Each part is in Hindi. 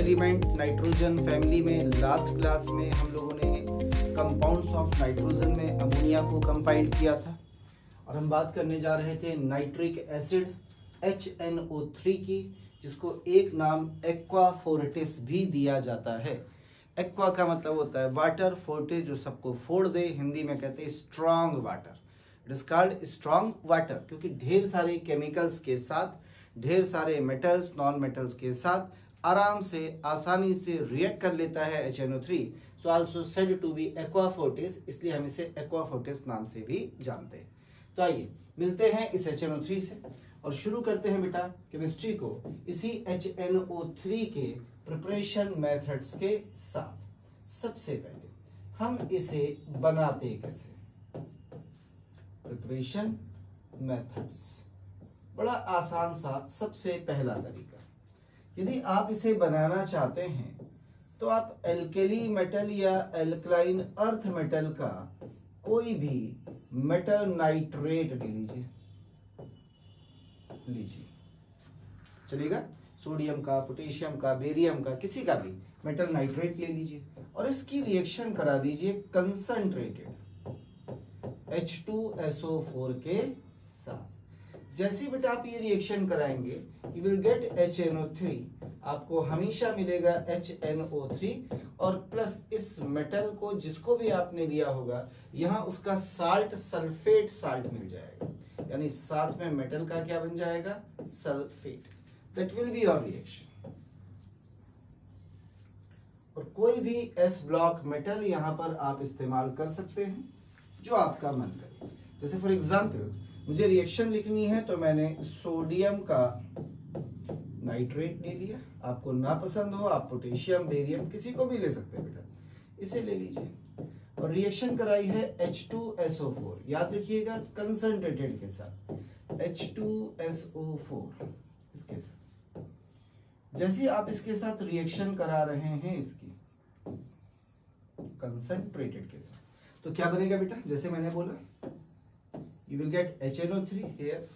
एलिमेंट नाइट्रोजन फैमिली में लास्ट क्लास में हम लोगों ने कंपाउंड्स ऑफ नाइट्रोजन में अमोनिया को कंपाइल किया था और हम बात करने जा रहे थे नाइट्रिक एसिड HNO3 की, जिसको एक नाम एक्वा फोर्टिस भी दिया जाता है। एक्वा का मतलब होता है वाटर, फोर्टिस जो सबको फोड़ दे, हिंदी में कहते हैं strong water. It is called strong water क्योंकि ढेर सारे केमिकल्स के साथ, ढेर सारे मेटल्स, नॉन मेटल्स के साथ आराम से आसानी से रिएक्ट कर लेता है HNO3। So also said to be aqua fortis, इसलिए हम इसे एक्वा फोर्टिस नाम से भी जानते हैं। तो आइए मिलते हैं इस HNO3 से और शुरू करते हैं बेटा केमिस्ट्री को इसी HNO3 के प्रिपरेशन मेथड्स के साथ। सबसे पहले हम इसे बनाते कैसे, प्रिपरेशन मेथड्स, बड़ा आसान सा सबसे पहला तरीका। यदि आप इसे बनाना चाहते हैं तो आप एल्केली मेटल या एल्कलाइन अर्थ मेटल का कोई भी मेटल नाइट्रेट ले लीजिए, चलेगा। सोडियम का, पोटेशियम का, बेरियम का, किसी का भी मेटल नाइट्रेट ले लीजिए और इसकी रिएक्शन करा दीजिए कंसंट्रेटेड H2SO4 के साथ। जैसे बेटा आप ये रिएक्शन कराएंगे यू विल गेट HNO3, आपको हमेशा मिलेगा HNO3 और प्लस इस मेटल को जिसको भी आपने लिया होगा यहाँ उसका साल्ट, सल्फेट साल्ट मिल जाएगा, यानी साथ में मेटल का क्या बन जाएगा, sulphate. That will be your reaction. और कोई भी S ब्लॉक मेटल यहाँ पर आप इस्तेमाल कर सकते हैं जो आपका मन करे। जैसे फॉर एग्जांपल मुझे रिएक्शन लिखनी है तो मैंने सोडियम का नाइट्रेट ले लिया, आपको ना पसंद हो आप पोटेशियम, बेरियम किसी को भी ले सकते हैं बेटा, इसे ले लीजिए और रिएक्शन कराई है H2SO4, याद रखिएगा कंसंट्रेटेड के साथ H2SO4 इसके साथ। जैसे आप इसके साथ रिएक्शन करा रहे हैं इसकी कंसंट्रेटेड के साथ तो क्या बनेगा बेटा, जैसे मैंने बोला you will get HNO3 here,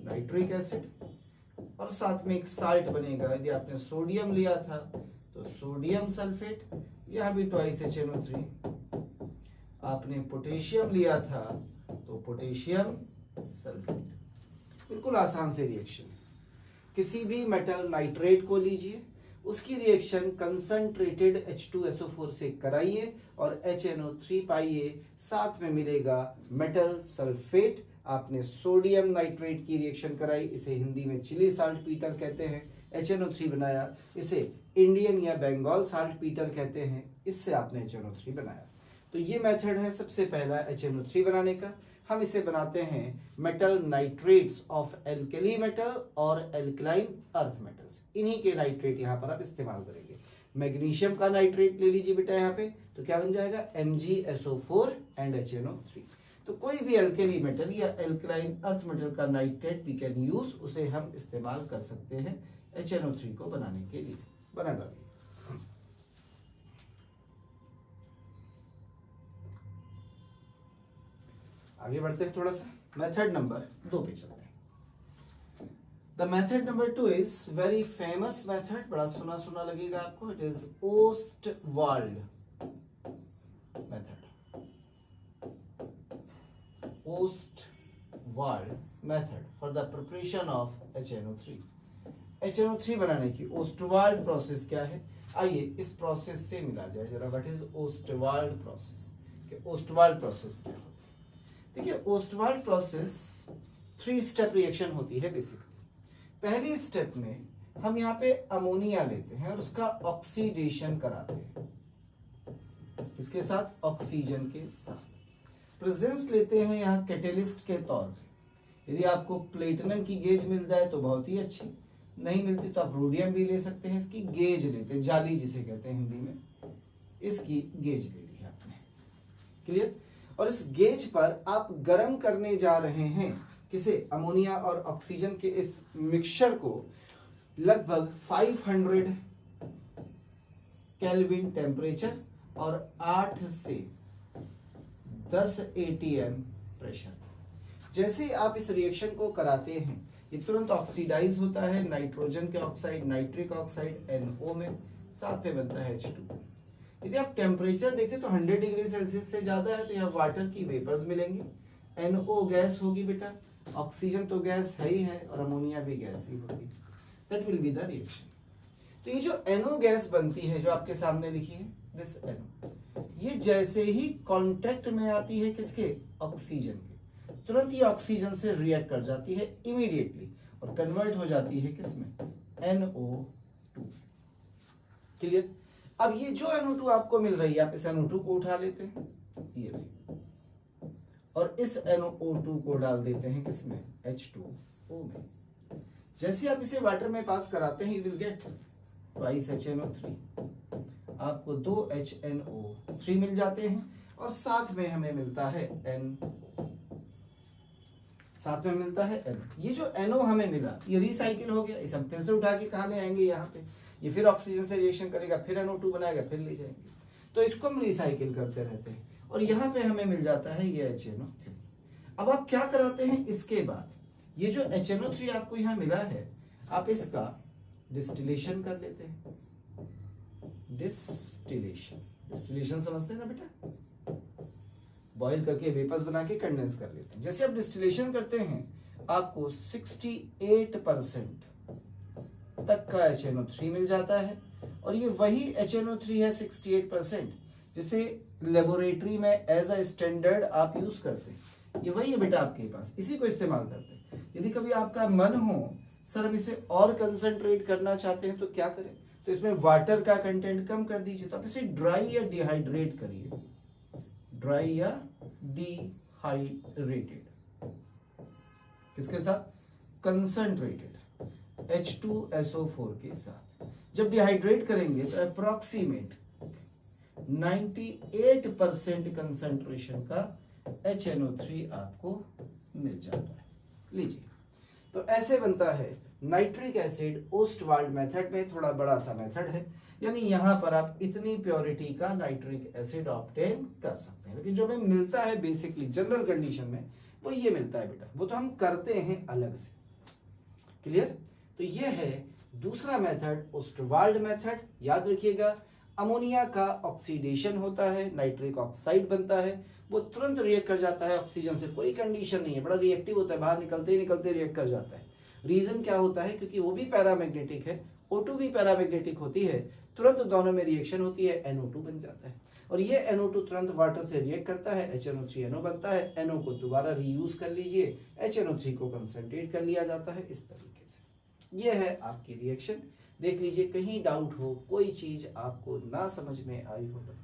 nitric acid, और साथ में एक साल्ट बनेगा। यदि आपने सोडियम लिया था तो सोडियम सल्फेट, यह भी ट्वाइस HNO3। आपने पोटेशियम लिया था तो पोटेशियम सल्फेट। बिल्कुल आसान से रिएक्शन। किसी भी मेटल नाइट्रेट को लीजिए, उसकी रिएक्शन कंसंट्रेटेड H2SO4 से कराइए और HNO3 पाइए, साथ में मिलेगा मेटल सल्फेट। आपने सोडियम नाइट्रेट की रिएक्शन कराई, इसे हिंदी में चिली साल्ट पीटर कहते हैं, HNO3 बनाया, इसे इंडियन या बंगाल साल्ट पीटर कहते हैं, इससे आपने HNO3 बनाया। तो ये मेथड है सबसे पहला HNO3 बनाने का। हम इसे बनाते हैं metal nitrates of alkali metal और एल्कलाइन अर्थ मेटल्स, इन्हीं के नाइट्रेट यहाँ पर आप इस्तेमाल करेंगे। मैग्नीशियम का नाइट्रेट ले लीजिए बेटा यहाँ पे, तो क्या बन जाएगा MgSO4 एंड HNO3। तो कोई भी एल्कली मेटल या एल्कलाइन अर्थ मेटल का नाइट्रेट वी कैन यूज, उसे हम इस्तेमाल कर सकते हैं HNO3 को बनाने के लिए। बना डालिए। आगे बढ़ते हैं थोड़ा सा, मेथड नंबर 2 पे चलते हैं। The method number 2 is very famous method, बड़ा सुना सुना लगेगा आपको। It is Ostwald method. Ostwald method for the preparation of HNO3। HNO3 बनाने की ओस्टवाल्ड प्रोसेस क्या है, आइए इस प्रोसेस से मिला जाए जरा। What is Ostwald process, Ostwald process क्या है। देखिए ओस्टवाल्ड प्रोसेस 3 स्टेप रिएक्शन होती है बेसिकली। पहली स्टेप में हम यहाँ पे अमोनिया लेते हैं और उसका ऑक्सीडेशन कराते हैं, इसके साथ ऑक्सीजन के साथ प्रेजेंस लेते हैं यहाँ कैटेलिस्ट के तौर पे। यदि आपको प्लेटिनम की गेज मिल जाए तो बहुत ही अच्छी, नहीं मिलती तो आप रोडियम भी ले सकते हैं। इसकी गेज लेते हैं, जाली जिसे कहते हैं हिंदी में, इसकी गेज ले ली आपने, क्लियर। और इस गेज पर आप गर्म करने जा रहे हैं किसे, अमोनिया और ऑक्सीजन के इस मिक्सचर को लगभग 500 केल्विन टेम्परेचर और 8 से 10 atm प्रेशर। जैसे आप इस रिएक्शन को कराते हैं ये तुरंत ऑक्सीडाइज होता है नाइट्रोजन के ऑक्साइड, नाइट्रिक ऑक्साइड NO में, साथ में बनता है H2। यदि आप टेम्परेचर देखें तो 100 डिग्री सेल्सियस से ज्यादा है तो यहाँ वाटर की वेपर्स मिलेंगे, NO गैस होगी बेटा, ऑक्सीजन तो गैस है ही है और अमोनिया भी गैस ही होगी। That will be the reaction. तो ये जो NO गैस बनती है जो आपके सामने लिखी है, दिस NO, ये जैसे ही कांटेक्ट में आती है किसके, ऑक्सीजन के, तुरंत ये ऑक्सीजन से रिएक्ट कर जाती है इमीडिएटली और कन्वर्ट हो जाती है किसमें, NO2। क्लियर। अब ये जो NO2 आपको मिल रही है, आप इस NO2 को उठा लेते हैं ये और इस NO2 को डाल देते हैं किसमें, H2O में। जैसे आप इसे वाटर में पास कराते हैं, you will get twice HNO3, आपको 2 HNO3 मिल जाते हैं और साथ में हमें मिलता है N, साथ में मिलता है N। ये जो NO हमें मिला ये रिसाइकिल हो गया, इसे हम फिर से उठा के कहाँ ले आएंगे, यहाँ पे, ये फिर ऑक्सीजन से रिएक्शन करेगा, फिर NO2 बनाएगा, फिर ले जाएंगे। तो इसको हम रिसाइकिल करते रहते हैं और यहाँ पे हमें मिल जाता है ये HNO3। अब आप क्या कराते हैं, इसके बाद ये जो HNO3 आपको यहाँ मिला है, आप इसका डिस्टिलेशन कर लेते हैं। डिस्टिलेशन समझते हैं ना बेटा, बॉईल करके वेपर्स बना के कंडेंस कर लेते हैं। जैसे आप डिस्टिलेशन करते हैं आपको 68% तक का HNO3 मिल जाता है और ये वही HNO3 है 68% जिसे लेबोरेटरी में एज अ स्टैंडर्ड आप यूज करते हैं। ये वही है बेटा आपके पास, इसी को इस्तेमाल करते हैं। यदि कभी आपका मन हो सर हम इसे और कंसंट्रेट करना चाहते हैं तो क्या करें, तो इसमें वाटर का कंटेंट कम कर दीजिए, तो आप इसे ड्राई या डिहाइड्रेट करिए, ड्राई या डिहाइड्रेटेड, किसके साथ, कंसंट्रेटेड H2SO4 के साथ। जब डिहाइड्रेट करेंगे तो अप्रोक्सीमेट 98% कंसंट्रेशन का HNO3 आपको मिल जाता है। लीजिए, तो ऐसे बनता है नाइट्रिक एसिड ओस्टवाल्ड मेथड में, थोड़ा बड़ा सा मेथड है, यानी यहां पर आप इतनी प्योरिटी का नाइट्रिक एसिड ऑब्टेन कर सकते हैं, लेकिन जो हमें मिलता है बेसिकली जनरल कंडीशन में वो ये मिलता है बेटा, वो तो हम करते हैं अलग से। क्लियर। तो ये है दूसरा मेथड, ओस्टवाल्ड मेथड। याद रखिएगा, अमोनिया का ऑक्सीडेशन होता है, नाइट्रिक ऑक्साइड बनता है, वो तुरंत रिएक्ट कर जाता है ऑक्सीजन से, कोई कंडीशन नहीं है, बड़ा रिएक्टिव होता है, बाहर निकलते ही निकलते रिएक्ट कर जाता है। रीजन क्या होता है, क्योंकि वो भी पैरामैग्नेटिक है, O2 भी पैरामैग्नेटिक होती है, तुरंत दोनों में रिएक्शन होती है, NO2 बन जाता है और ये NO2 तुरंत वाटर से रिएक्ट करता है, HNO3NO बनता है, NO को दोबारा रीयूज कर लीजिए, HNO3 को कंसंट्रेट कर लिया जाता है। इस तरीके से ये है आपकी रिएक्शन। देख लीजिए कहीं डाउट हो, कोई चीज आपको ना समझ में आई हो तो।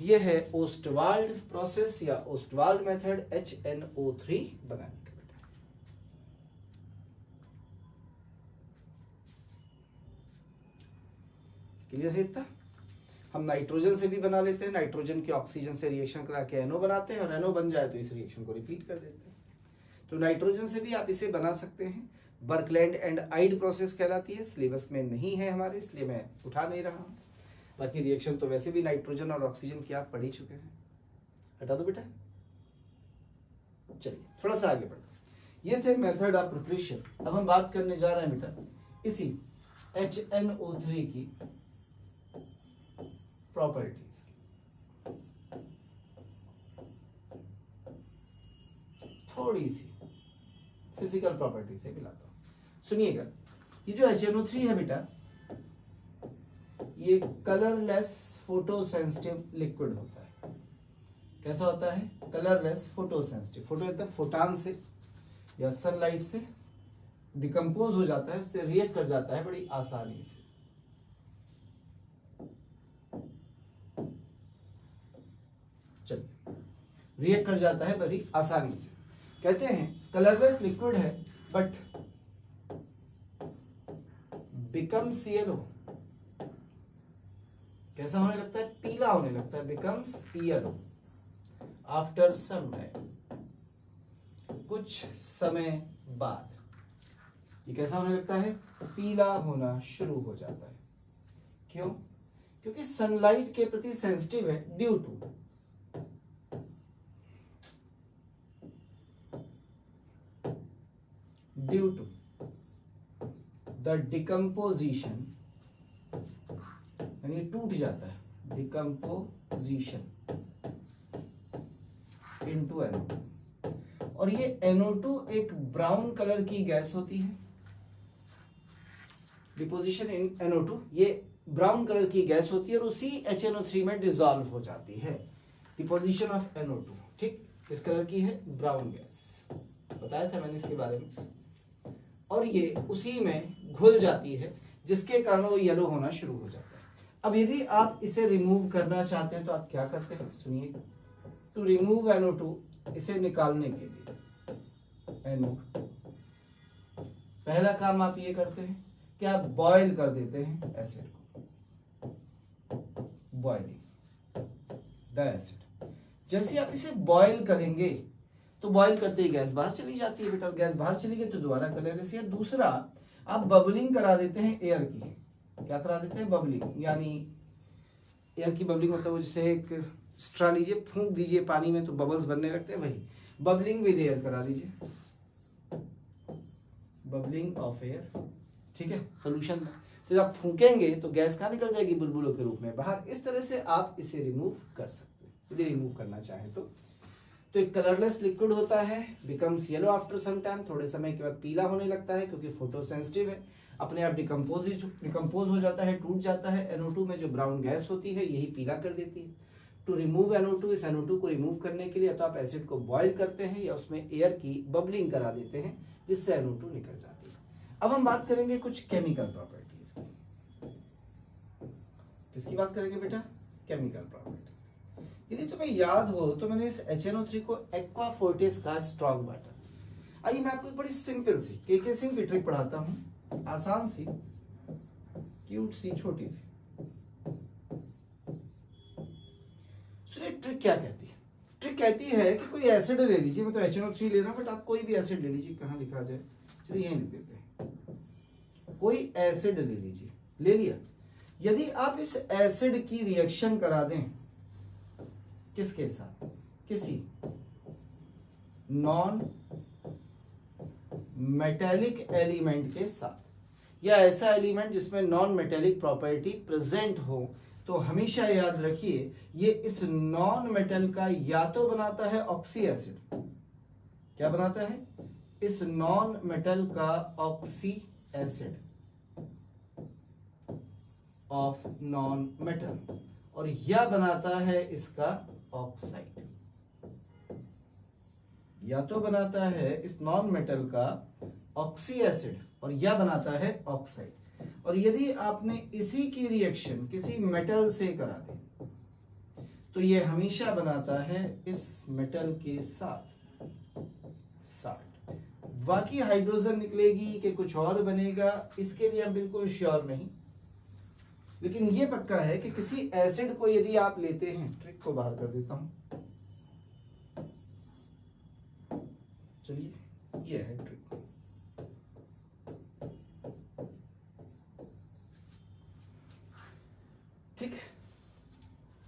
ये है ओस्टवाल्ड प्रोसेस या ओस्टवाल्ड मेथड HNO3 बनाने का। क्लियर है इतना। हम नाइट्रोजन से भी बना लेते हैं, नाइट्रोजन के ऑक्सीजन से रिएक्शन करा के NO बनाते हैं और NO बन जाए तो इस रिएक्शन को रिपीट कर देते हैं। तो नाइट्रोजन से भी आप इसे बना सकते हैं, बर्कलैंड एंड आइड प्रोसेस कहलाती है, सिलेबस में नहीं है हमारे, इसलिए मैं उठा नहीं रहा हूं। बाकी रिएक्शन तो वैसे भी नाइट्रोजन और ऑक्सीजन की आप पढ़ ही चुके हैं, हटा दो बेटा। चलिए थोड़ा सा आगे बढ़ो। ये थे मेथड ऑफ प्रिपरेशन। अब हम बात करने जा रहे हैं बेटा इसी HNO3 की प्रॉपर्टीज की, थोड़ी सी फिजिकल प्रॉपर्टी से मिलाता हूं। सुनिएगा, ये जो HNO3 है बेटा, ये कलरलेस फोटोसेंसिटिव लिक्विड होता है। कैसा होता है, कलरलेस फोटोसेंसिटिव। फोटो होता है फोटान से या सनलाइट से डिकम्पोज हो जाता है, उससे रिएक्ट कर जाता है बड़ी आसानी से। चलिए, रिएक्ट कर जाता है बड़ी आसानी से। कहते हैं कलरलेस लिक्विड है बट बिकम्स येलो। कैसा होने लगता है, पीला होने लगता है, becomes yellow after some time, कुछ समय बाद ये कैसा होने लगता है, पीला होना शुरू हो जाता है। क्यों, क्योंकि सनलाइट के प्रति सेंसिटिव है, due to due to the decomposition, यानी टूट जाता है, डिकम्पोजिशन इनटू NO2। और ये NO2 एक ब्राउन कलर की गैस होती है, डिपोजिशन इन NO2 ये ब्राउन कलर की गैस होती है और उसी HNO3 में डिसॉल्व हो जाती है। डिपोजिशन ऑफ NO2, ठीक, किस कलर की है, ब्राउन गैस, बताया था मैंने इसके बारे में। और ये उसी में घुल जाती है जिसके कारण वो येलो होना शुरू हो जाता है। अब यदि आप इसे रिमूव करना चाहते हैं तो आप क्या करते हैं, सुनिए। टू रिमूव NO2, इसे निकालने के लिए NO2, पहला काम आप ये करते हैं कि आप बॉयल कर देते हैं एसिड को, बॉइलिंग द एसिड। जैसे आप इसे बॉयल करेंगे तो बॉयल करते ही गैस बाहर चली जाती है बेटा, गैस बाहर चली गई तो दोबारा कर लेने से। दूसरा, आप बबलिंग करा देते हैं एयर की, क्या करा देते हैं, बबलिंग, यानी एयर की बबलिंग मतलब वो जैसे एक स्ट्रा लीजिए, फूंक दीजिए पानी में तो बबल्स बनने लगते हैं, वही बबलिंग विद एयर करा दीजिए, बबलिंग ऑफ एयर, ठीक है, सोल्यूशन में। तो जब आप फूकेंगे तो गैस कहाँ निकल जाएगी, बुलबुलों के रूप में बाहर। इस तरह से आप इसे रिमूव कर सकते हैं यदि रिमूव करना चाहें तो एक कलरलेस लिक्विड होता है, becomes yellow after some time, थोड़े समय के बाद पीला होने लगता है क्योंकि फोटो सेंसिटिव है, अपने आप डिकम्पोज हो जाता है, टूट जाता है। NO2 में जो ब्राउन गैस होती है यही पीला कर देती है। टू रिमूव NO2, इस NO2 को रिमूव करने के लिए तो आप एसिड को बॉयल करते हैं या उसमें एयर की बबलिंग करा देते हैं जिससे NO2 निकल जाती है। अब हम बात करेंगे कुछ केमिकल प्रॉपर्टीज की। किसकी बात करेंगे बेटा, केमिकल प्रॉपर्टीज। यदि तुम्हें याद हो तो मैंने इस HNO3 को एक्वा फोर्टिस का स्ट्रॉन्ग वाटर। आइए मैं आपको एक बड़ी सिंपल सी केके सिंह की ट्रिक पढ़ाता हूं, आसान सी, क्यूट सी, छोटी सी। सुनिए ट्रिक क्या कहती है। ट्रिक कहती है कि कोई एसिड ले लीजिए, मैं तो HNO3 ले रहा हूं बट आप कोई भी एसिड ले लीजिए, कहाँ लिखा जाए, चलिए यहीं लिख देते हैं। कोई एसिड ले लीजिए, ले लिया। यदि आप इस एसिड की रिएक्शन करा दें किसके साथ, किसी नॉन मेटेलिक एलिमेंट के साथ, या ऐसा एलिमेंट जिसमें नॉन मेटेलिक प्रॉपर्टी प्रेजेंट हो, तो हमेशा याद रखिए ये इस नॉन मेटल का या तो बनाता है ऑक्सी एसिड, क्या बनाता है, इस नॉन मेटल का oxy acid of non metal, और यह बनाता है इसका ऑक्साइड, या तो बनाता है इस नॉन मेटल का ऑक्सी एसिड और यह बनाता है ऑक्साइड। और यदि आपने इसी की रिएक्शन किसी मेटल से करा दी तो यह हमेशा बनाता है इस मेटल के साथ साल्ट। बाकी हाइड्रोजन निकलेगी कि कुछ और बनेगा इसके लिए हम बिल्कुल श्योर नहीं, लेकिन ये पक्का है कि किसी एसिड को यदि आप लेते हैं, ट्रिक को बाहर कर देता हूं, चलिए ये है ट्रिक। ठीक,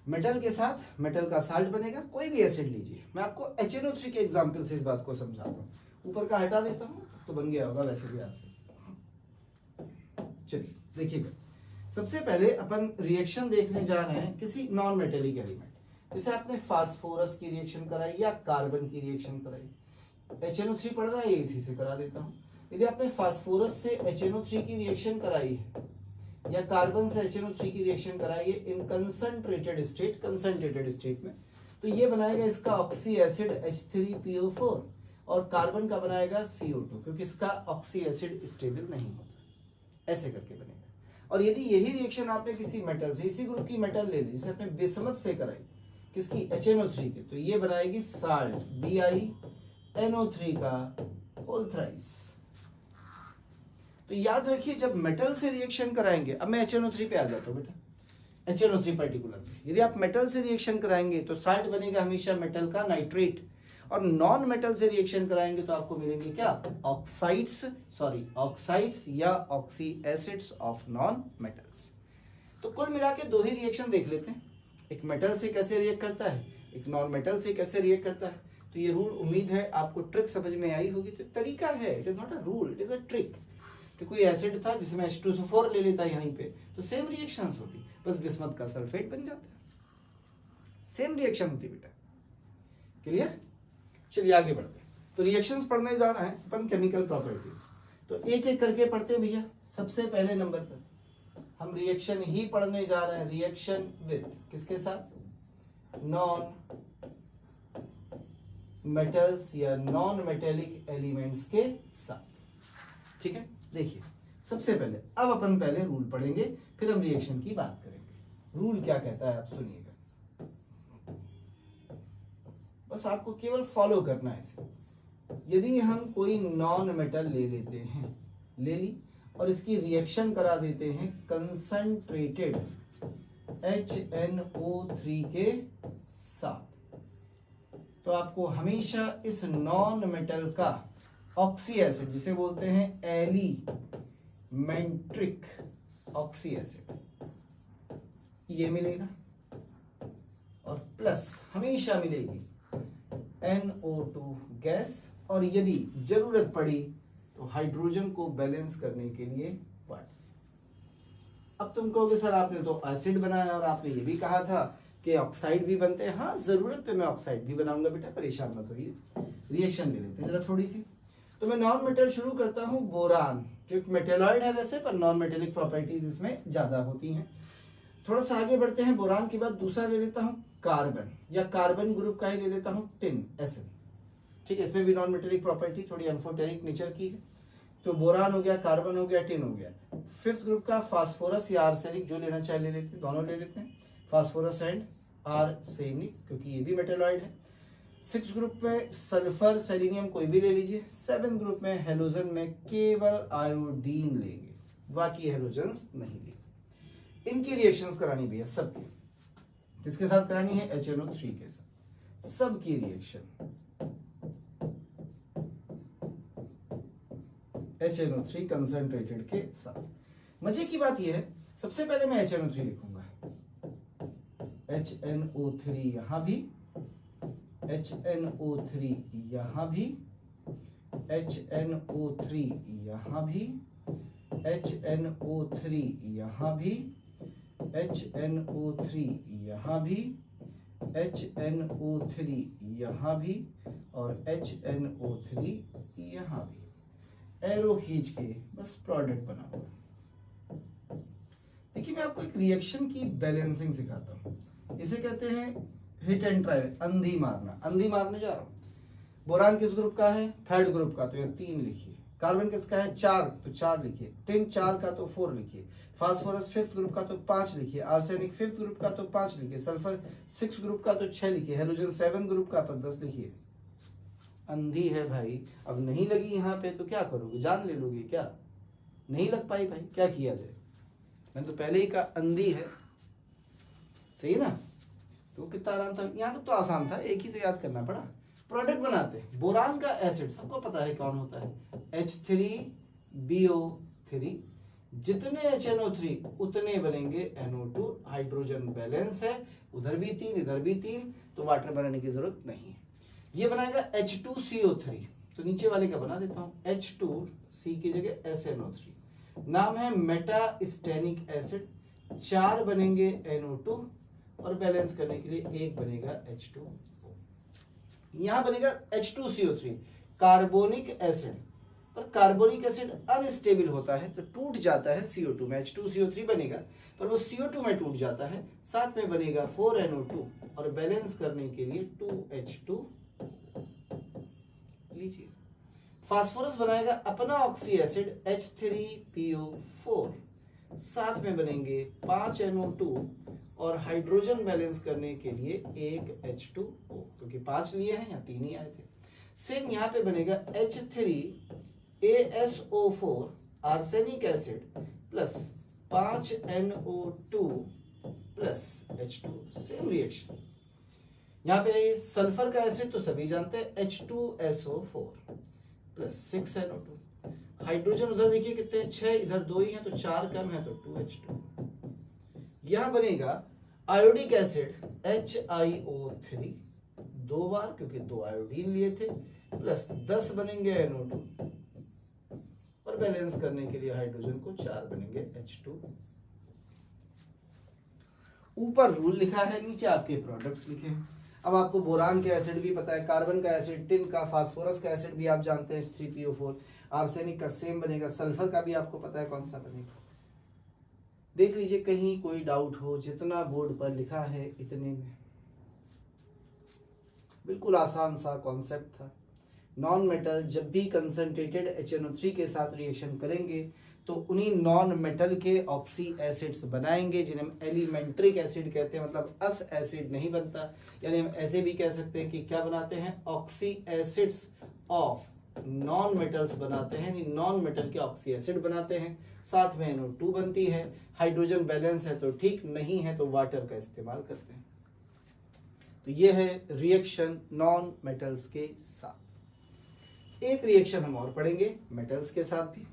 मेटल के साथ मेटल का साल्ट बनेगा, कोई भी एसिड लीजिए। मैं आपको HNO3 के एग्जांपल से इस बात को समझाता हूं, ऊपर का हटा देता हूं तो बन गया होगा वैसे भी आपसे। चलिए देखिएगा, सबसे पहले अपन रिएक्शन देखने जा रहे हैं किसी नॉन मेटेलिक एलिमेंट, जैसे आपने फास्फोरस की रिएक्शन कराई या कार्बन की रिएक्शन कराई। HNO3 पढ़ रहा है, इसी से करा देता हूं। यदि आपने फास्फोरस से HNO3 की रिएक्शन कराई है या कार्बन से HNO3 की रिएक्शन कराई है इन कंसंट्रेटेड स्टेट में, तो ये बनाएगा इसका ऑक्सी एसिड H3PO4 और कार्बन का बनाएगा CO2, क्योंकि इसका ऑक्सी एसिड स्टेबल नहीं होता, ऐसे करके बनेगा। और यदि यही रिएक्शन आपने किसी मेटल से, इसी ग्रुप की मेटल ले ली, जिसे आपने बिस्मथ से कराई, किसकी, HNO3 की, तो ये बनाएगी साल्ट BiNO3 का होल थ्राइस। तो याद रखिए जब मेटल से रिएक्शन कराएंगे, अब मैं HNO3 पे आ जाता हूं बेटा, HNO3 पर्टिकुलर, यदि आप मेटल से रिएक्शन कराएंगे तो साल्ट बनेगा हमेशा मेटल का नाइट्रेट, और नॉन मेटल से रिएक्शन कराएंगे तो आपको मिलेंगे क्या, ऑक्साइड्स या oxy acids of non metals. तो कुल मिला के दो ही रिएक्शन देख लेते हैं, एक मेटल से कैसे रिएक्ट करता है, एक नॉन मेटल से कैसे रिएक्ट करता है। तो ये रूल उम्मीद है आपको ट्रिक समझ में आई होगी। तो तरीका है, it is not a rule, it is a trick. कि कोई एसिड था जिसमें H2SO4 ले लेता यहीं पे, तो सेम रिएक्शंस होती, बस बिस्मथ का सल्फेट बन जाता है, सेम रिएक्शन होती बेटा। क्लियर? चलिए आगे बढ़ते हैं। तो रिएक्शंस पढ़ने जा रहे हैं अपन, केमिकल प्रॉपर्टीज। तो एक एक करके पढ़ते हैं भैया। सबसे पहले नंबर पर हम रिएक्शन ही पढ़ने जा रहे हैं, रिएक्शन विद किसके साथ? नॉन मेटल्स या नॉन मेटेलिक एलिमेंट्स के साथ। ठीक है, देखिए सबसे पहले अब अपन पहले रूल पढ़ेंगे, फिर हम रिएक्शन की बात करेंगे। रूल क्या कहता है आप सुनिएगा, बस आपको केवल फॉलो करना है इसे। यदि हम कोई नॉन मेटल ले लेते हैं, ले ली, और इसकी रिएक्शन करा देते हैं कंसंट्रेटेड HNO3 के साथ, तो आपको हमेशा इस नॉन मेटल का ऑक्सी एसिड, जिसे बोलते हैं एलिमेंट्रिक ऑक्सी एसिड, ये मिलेगा, और प्लस हमेशा मिलेगी NO2 गैस, और यदि जरूरत पड़ी तो हाइड्रोजन को बैलेंस करने के लिए वाटर। अब तुम कहोगे सर आपने तो एसिड बनाया और आपने ये भी कहा था कि ऑक्साइड भी बनते हैं। हाँ, जरूरत पे मैं ऑक्साइड भी बनाऊंगा बेटा, परेशान मत होइए। रिएक्शन ले लेते हैं जरा थोड़ी सी। तो मैं नॉन मेटल शुरू करता हूँ, बोरान, जो एक मेटेलॉइड है वैसे, पर नॉन मेटेलिक प्रॉपर्टीज इसमें ज्यादा होती हैं। थोड़ा सा आगे बढ़ते हैं, बोरान के बाद दूसरा ले लेता हूँ कार्बन, या कार्बन ग्रुप का ही ले लेता हूँ टिन, SN। ठीक है, इसमें भी नॉन मेटेलिक प्रॉपर्टी थोड़ी एम्फोटेरिक नेचर की है। तो बोरान हो गया, कार्बन हो गया, टिन हो गया। फिफ्थ ग्रुप का फास्फोरस या आर्सेनिक, जो लेना चाहे ले लेते हैं, दोनों ले लेते हैं, फास्फोरस एंड आर्सेनिक, क्योंकि ये भी मेटेलॉइड है। सिक्स ग्रुप में सल्फर, सेलेनियम, कोई भी ले लीजिए। सेवन ग्रुप में हेलोजन में केवल आयोडीन लेंगे, बाकी हेलोजन्स नहीं लेंगे। इनकी रिएक्शंस करानी भैया सबकी, किसके साथ करानी है? HNO3 के साथ, सबकी रिएक्शन HNO3 कंसंट्रेटेड के साथ। मजे की बात यह है, सबसे पहले मैं HNO3 लिखूंगा, HNO3 यहां भी, HNO3 यहां भी, HNO3 यहां भी, HNO3 यहां भी, HNO3 यहां भी, HNO3 यहां भी, और HNO3 यहां भी। एरो खींच के बस प्रोडक्ट बनाऊंगा। देखिए मैं आपको एक रिएक्शन की बैलेंसिंग सिखाता हूं, इसे कहते हैं हिट एंड ट्राई, अंधी मारना। अंधी मारने जा रहा हूं। बोरान किस ग्रुप का है? थर्ड ग्रुप का, तो ये 3 लिखिए। कार्बन किसका है? 4, तो 4 लिखिए। टिन 4 का तो 4 लिखिए। फास्फोरस फिफ्थ ग्रुप का तो 5 लिखिए। आर्सेनिक फिफ्थ ग्रुप का तो 5 लिखिए। सल्फर 6 ग्रुप का तो 6 लिखिए। हेलोजन 7 ग्रुप का तो 10 लिखिए। अंधी है भाई, अब नहीं लगी यहाँ पे तो क्या करोगे? जान ले लोगे क्या? नहीं लग पाई भाई, क्या किया जाए? मैंने तो पहले ही कहा अंधी है, सही ना? तो कितना आराम था, यहाँ तक तो आसान था, एक ही तो याद करना पड़ा। प्रोडक्ट बनाते हैं। बोरान का एसिड सबको पता है कौन होता है? H3BO3। जितने HNO3 उतने बनेंगे NO2। हाइड्रोजन बैलेंस है, उधर भी 3 इधर भी 3, तो वाटर बनाने की जरूरत नहीं है। ये बनाएगा H2CO3, तो नीचे वाले का बना देता हूं, H2C की जगह SNO3। नाम है मेटास्टेनिक एसिड। 4 बनेंगे NO2, और बैलेंस करने के लिए 1 बनेगा H2O। यहां बनेगा H2CO3, कार्बोनिक एसिड। पर कार्बोनिक एसिड अनस्टेबल होता है, तो टूट जाता है CO2 में। H2CO3 बनेगा, पर वो CO2 में टूट जाता है। साथ में बनेगा 4NO2, और बैलेंस करने के लिए 2H2 लीजिए। फास्फोरस बनाएगा अपना ऑक्सी एसिड H3PO4, साथ में बनेंगे 5NO2, और हाइड्रोजन बैलेंस करने के लिए 1 H2O, क्योंकि 5 लिए हैं, यहाँ 3 ही आए थे। सेम यहाँ पे बनेगा H3ASO4 arsenic acid plus 5NO2 plus H2, same reaction. यहाँ पे सल्फर का एसिड तो सभी जानते हैं, H2SO4 प्लस 6NO2। हाइड्रोजन उधर देखिए कितने, 6, इधर 2 ही हैं, तो 4 कम है, तो 2H2। यहाँ बनेगा आयोडिक एसिड HiO3, 2 बार क्योंकि 2 आयोडीन लिए थे, प्लस 10 बनेंगे NO2 और बैलेंस करने के लिए हाइड्रोजन को 4 बनेंगे H2। ऊपर रूल लिखा है, नीचे आपके प्रोडक्ट्स लिखे हैं। अब आपको बोरान का एसिड भी पता है, कार्बन का एसिड, टिन का, फास्फोरस का एसिड भी आप जानते हैं H3PO4, आर्सेनिक का सेम बनेगा, सल्फर का भी आपको पता है कौन सा बनेगा। देख लीजिए कहीं कोई डाउट हो, जितना बोर्ड पर लिखा है इतने में। बिल्कुल आसान सा कॉन्सेप्ट था। नॉन मेटल जब भी कंसंट्रेटेड HNO3 के साथ रिएक्शन करेंगे तो उन्हीं नॉन मेटल के ऑक्सी एसिड्स बनाएंगे जिन्हें हम एलिमेंट्रिक एसिड कहते हैं, मतलब अस एसिड नहीं बनता। यानी हम ऐसे भी कह सकते हैं कि क्या बनाते हैं, oxy acids of non metals बनाते हैं, नॉन मेटल के ऑक्सी एसिड बनाते हैं, साथ में NO2 बनती है। हाइड्रोजन बैलेंस है तो ठीक, नहीं है तो वाटर का इस्तेमाल करते हैं। तो ये है रिएक्शन नॉन मेटल्स के साथ। एक रिएक्शन हम और पढ़ेंगे मेटल्स के साथ भी।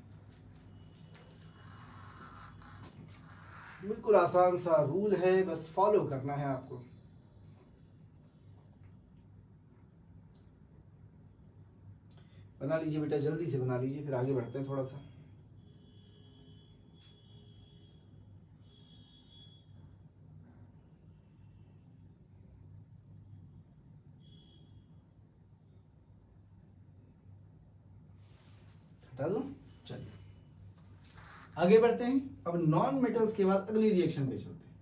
बिल्कुल आसान सा रूल है, बस फॉलो करना है आपको। बना लीजिए बेटा, जल्दी से बना लीजिए, फिर आगे बढ़ते हैं थोड़ा सा। हटा दो, चलिए आगे बढ़ते हैं। अब नॉन मेटल्स के बाद अगली रिएक्शन पे चलते हैं,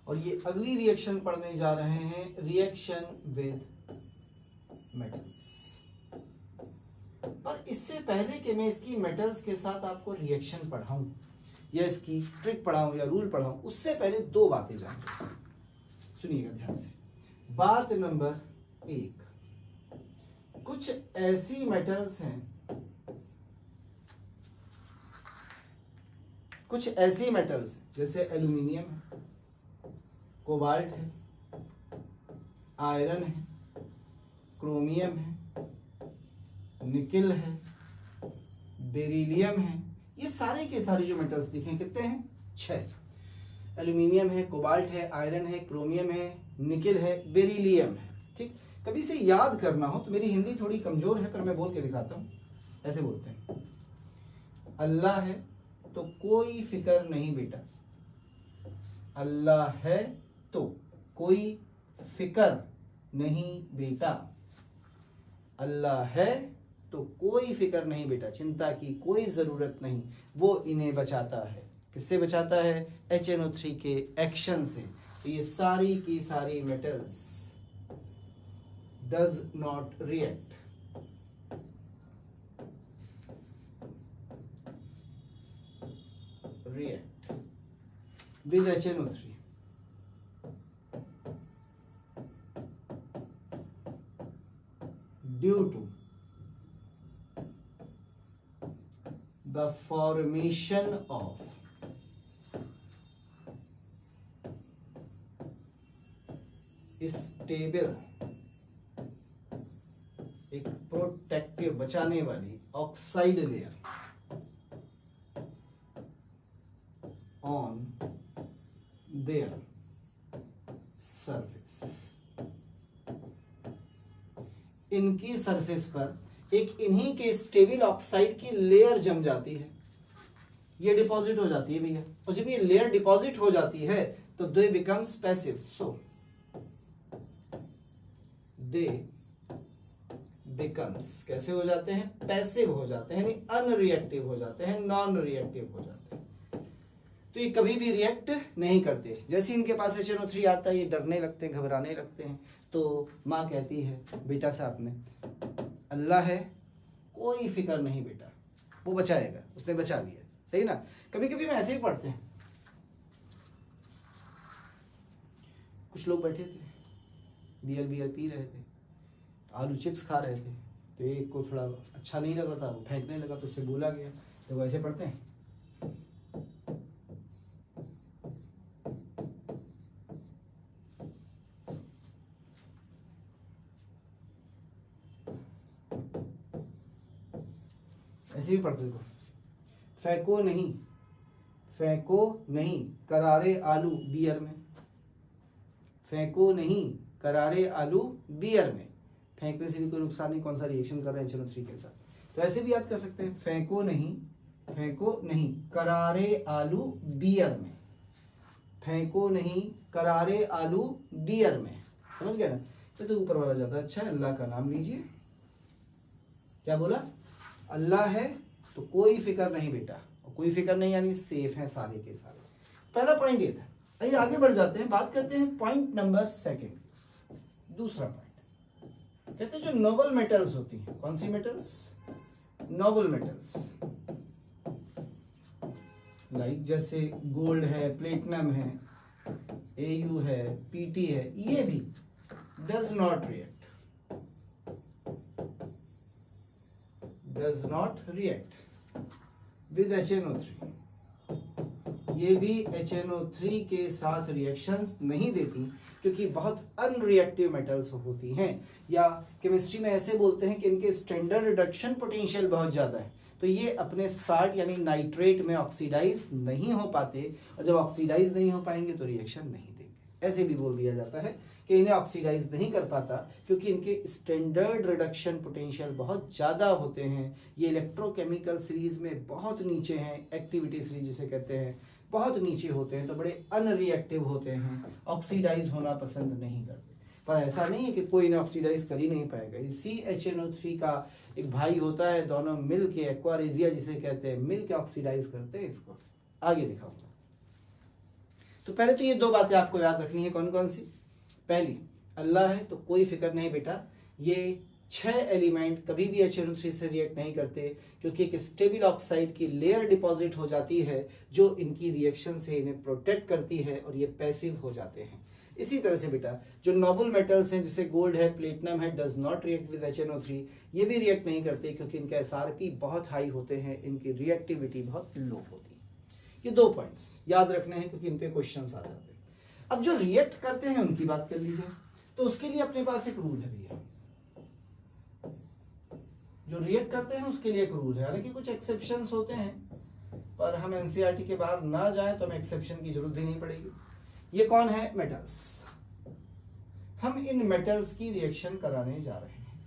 और ये अगली रिएक्शन पढ़ने जा रहे हैं रिएक्शन विद मेटल्स। पर इससे पहले कि मैं इसकी मेटल्स के साथ आपको रिएक्शन पढ़ाऊं या इसकी ट्रिक पढ़ाऊं या रूल पढ़ाऊं, उससे पहले 2 बातें जान सुनिएगा ध्यान से। बात नंबर 1, कुछ ऐसी मेटल्स हैं, कुछ ऐसी मेटल्स जैसे एल्यूमिनियम है, कोबाल्ट है, आयरन है, क्रोमियम है, निकिल है, बेरिलियम है। ये सारे के सारे जो मेटल्स लिखे हैं कितने हैं, 6। एल्यूमिनियम है, कोबाल्ट है, आयरन है, क्रोमियम है, निकिल है, बेरिलियम है। ठीक, कभी से याद करना हो तो, मेरी हिंदी थोड़ी कमजोर है पर मैं बोल के दिखाता हूँ। ऐसे बोलते हैं, अल्लाह है तो कोई फिक्र नहीं बेटा, अल्लाह है तो कोई फिक्र नहीं बेटा, अल्लाह है तो कोई फिक्र नहीं बेटा, चिंता की कोई ज़रूरत नहीं, वो इन्हें बचाता है। किससे बचाता है, HNO3 के एक्शन से। तो ये सारी की सारी metals does not react with HNO3 due to the formation of stable, एक प्रोटेक्टिव बचाने वाली oxide layer on their surface। इनकी सरफेस पर एक इन्हीं के स्टेबल ऑक्साइड की लेयर जम जाती है, ये डिपॉजिट हो जाती है भैया। और जब ये लेयर डिपॉजिट हो जाती है तो दे बिकम्स पैसिव। सो दे बिकम्स कैसे हो जाते हैं, पैसिव हो जाते हैं, यानी अनरिएक्टिव हो जाते हैं, नॉन रिएक्टिव हो जाते हैं। तो ये कभी भी रिएक्ट नहीं करते। जैसे इनके पास HNO3 आता है ये डरने लगते हैं, घबराने लगते हैं। तो माँ कहती है, बेटा साहब ने अल्लाह है कोई फिक्र नहीं बेटा, वो बचाएगा, उसने बचा लिया। सही ना, कभी कभी हम ऐसे ही पढ़ते हैं। कुछ लोग बैठे थे, बियर पी रहे थे, आलू चिप्स खा रहे थे, तो एक को थोड़ा अच्छा नहीं लगा था, वो फेंकने लगा, तो उससे बोला गया। तो वो ऐसे पढ़ते हैं, ऐसे भी पढ़ते थे, फेंको नहीं करारे आलू बियर में, फेंको नहीं करारे आलू बियर में। फेंकने से भी कोई नुकसान नहीं, कौन सा रिएक्शन कर रहे हैं HNO3 के साथ। तो ऐसे भी याद कर सकते हैं, फेंको नहीं करारे आलू बियर में, फेंको नहीं करारे आलू बियर में, समझ गए ना। जैसे ऊपर वाला ज्यादा अच्छा है, अल्लाह का नाम लीजिए। क्या बोला? अल्लाह है तो कोई फिक्र नहीं बेटा, और कोई फिक्र नहीं यानी सेफ है सारे के सारे। पहला पॉइंट ये था। आइए आगे बढ़ जाते हैं, बात करते हैं पॉइंट नंबर 2। दूसरा पॉइंट कहते हैं जो नोबल मेटल्स होती हैं, कौन सी मेटल्स? नोबल मेटल्स, लाइक जैसे गोल्ड है, प्लेटिनम है, AU है, PT है, ये भी does not react with HNO3। ये भी HNO3 के साथ रिएक्शंस नहीं देती क्योंकि बहुत अनरिएक्टिव मेटल्स होती हैं, या केमिस्ट्री में ऐसे बोलते हैं कि इनके स्टैंडर्ड रिडक्शन पोटेंशियल बहुत ज़्यादा है, तो ये अपने साल्ट यानी नाइट्रेट में ऑक्सीडाइज नहीं हो पाते, और जब ऑक्सीडाइज नहीं हो पाएंगे तो रिएक्शन नहीं देंगे। ऐसे भी बोल दिया जाता है कि इन्हें ऑक्सीडाइज नहीं कर पाता क्योंकि इनके स्टैंडर्ड रिडक्शन पोटेंशियल बहुत ज़्यादा होते हैं। ये इलेक्ट्रोकेमिकल सीरीज में बहुत नीचे हैं, एक्टिविटी सीरीज जिसे कहते हैं, बहुत नीचे होते हैं, तो बड़े अनरिएक्टिव होते हैं, ऑक्सीडाइज होना पसंद नहीं करते। पर ऐसा नहीं है कि कोई इन्हें ऑक्सीडाइज कर ही नहीं पाएगा। इसी HNO3 का एक भाई होता है, दोनों मिल के एक्वारेजिया जिसे कहते हैं, मिल के ऑक्सीडाइज करते हैं। इसको आगे दिखाऊंगा। तो पहले तो ये 2 बातें आपको याद रखनी है। कौन कौन सी? पहली, अल्लाह है तो कोई फिक्र नहीं बेटा, ये 6 एलिमेंट कभी भी HNO3 से रिएक्ट नहीं करते क्योंकि एक स्टेबल ऑक्साइड की लेयर डिपॉजिट हो जाती है जो इनकी रिएक्शन से इन्हें प्रोटेक्ट करती है और ये पैसिव हो जाते हैं। इसी तरह से बेटा जो नोबल मेटल्स हैं जैसे गोल्ड है, प्लेटिनम है, does not react with HNO3, ये भी रिएक्ट नहीं करते क्योंकि इनका SRP बहुत हाई होते हैं, इनकी रिएक्टिविटी बहुत लो होती है। ये 2 पॉइंट्स याद रखने हैं क्योंकि इन पे क्वेश्चंस आ जाते हैं। अब जो रिएक्ट करते हैं उनकी बात कर लीजिए, तो उसके लिए अपने पास एक रूल है भैया। जो रिएक्ट करते हैं उसके लिए एक रूल है, हालांकि कुछ एक्सेप्शंस होते हैं, पर हम NCERT के बाहर ना जाएं तो हमें एक्सेप्शन की जरूरत ही नहीं पड़ेगी। ये कौन है? मेटल्स। हम इन मेटल्स की रिएक्शन कराने जा रहे हैं,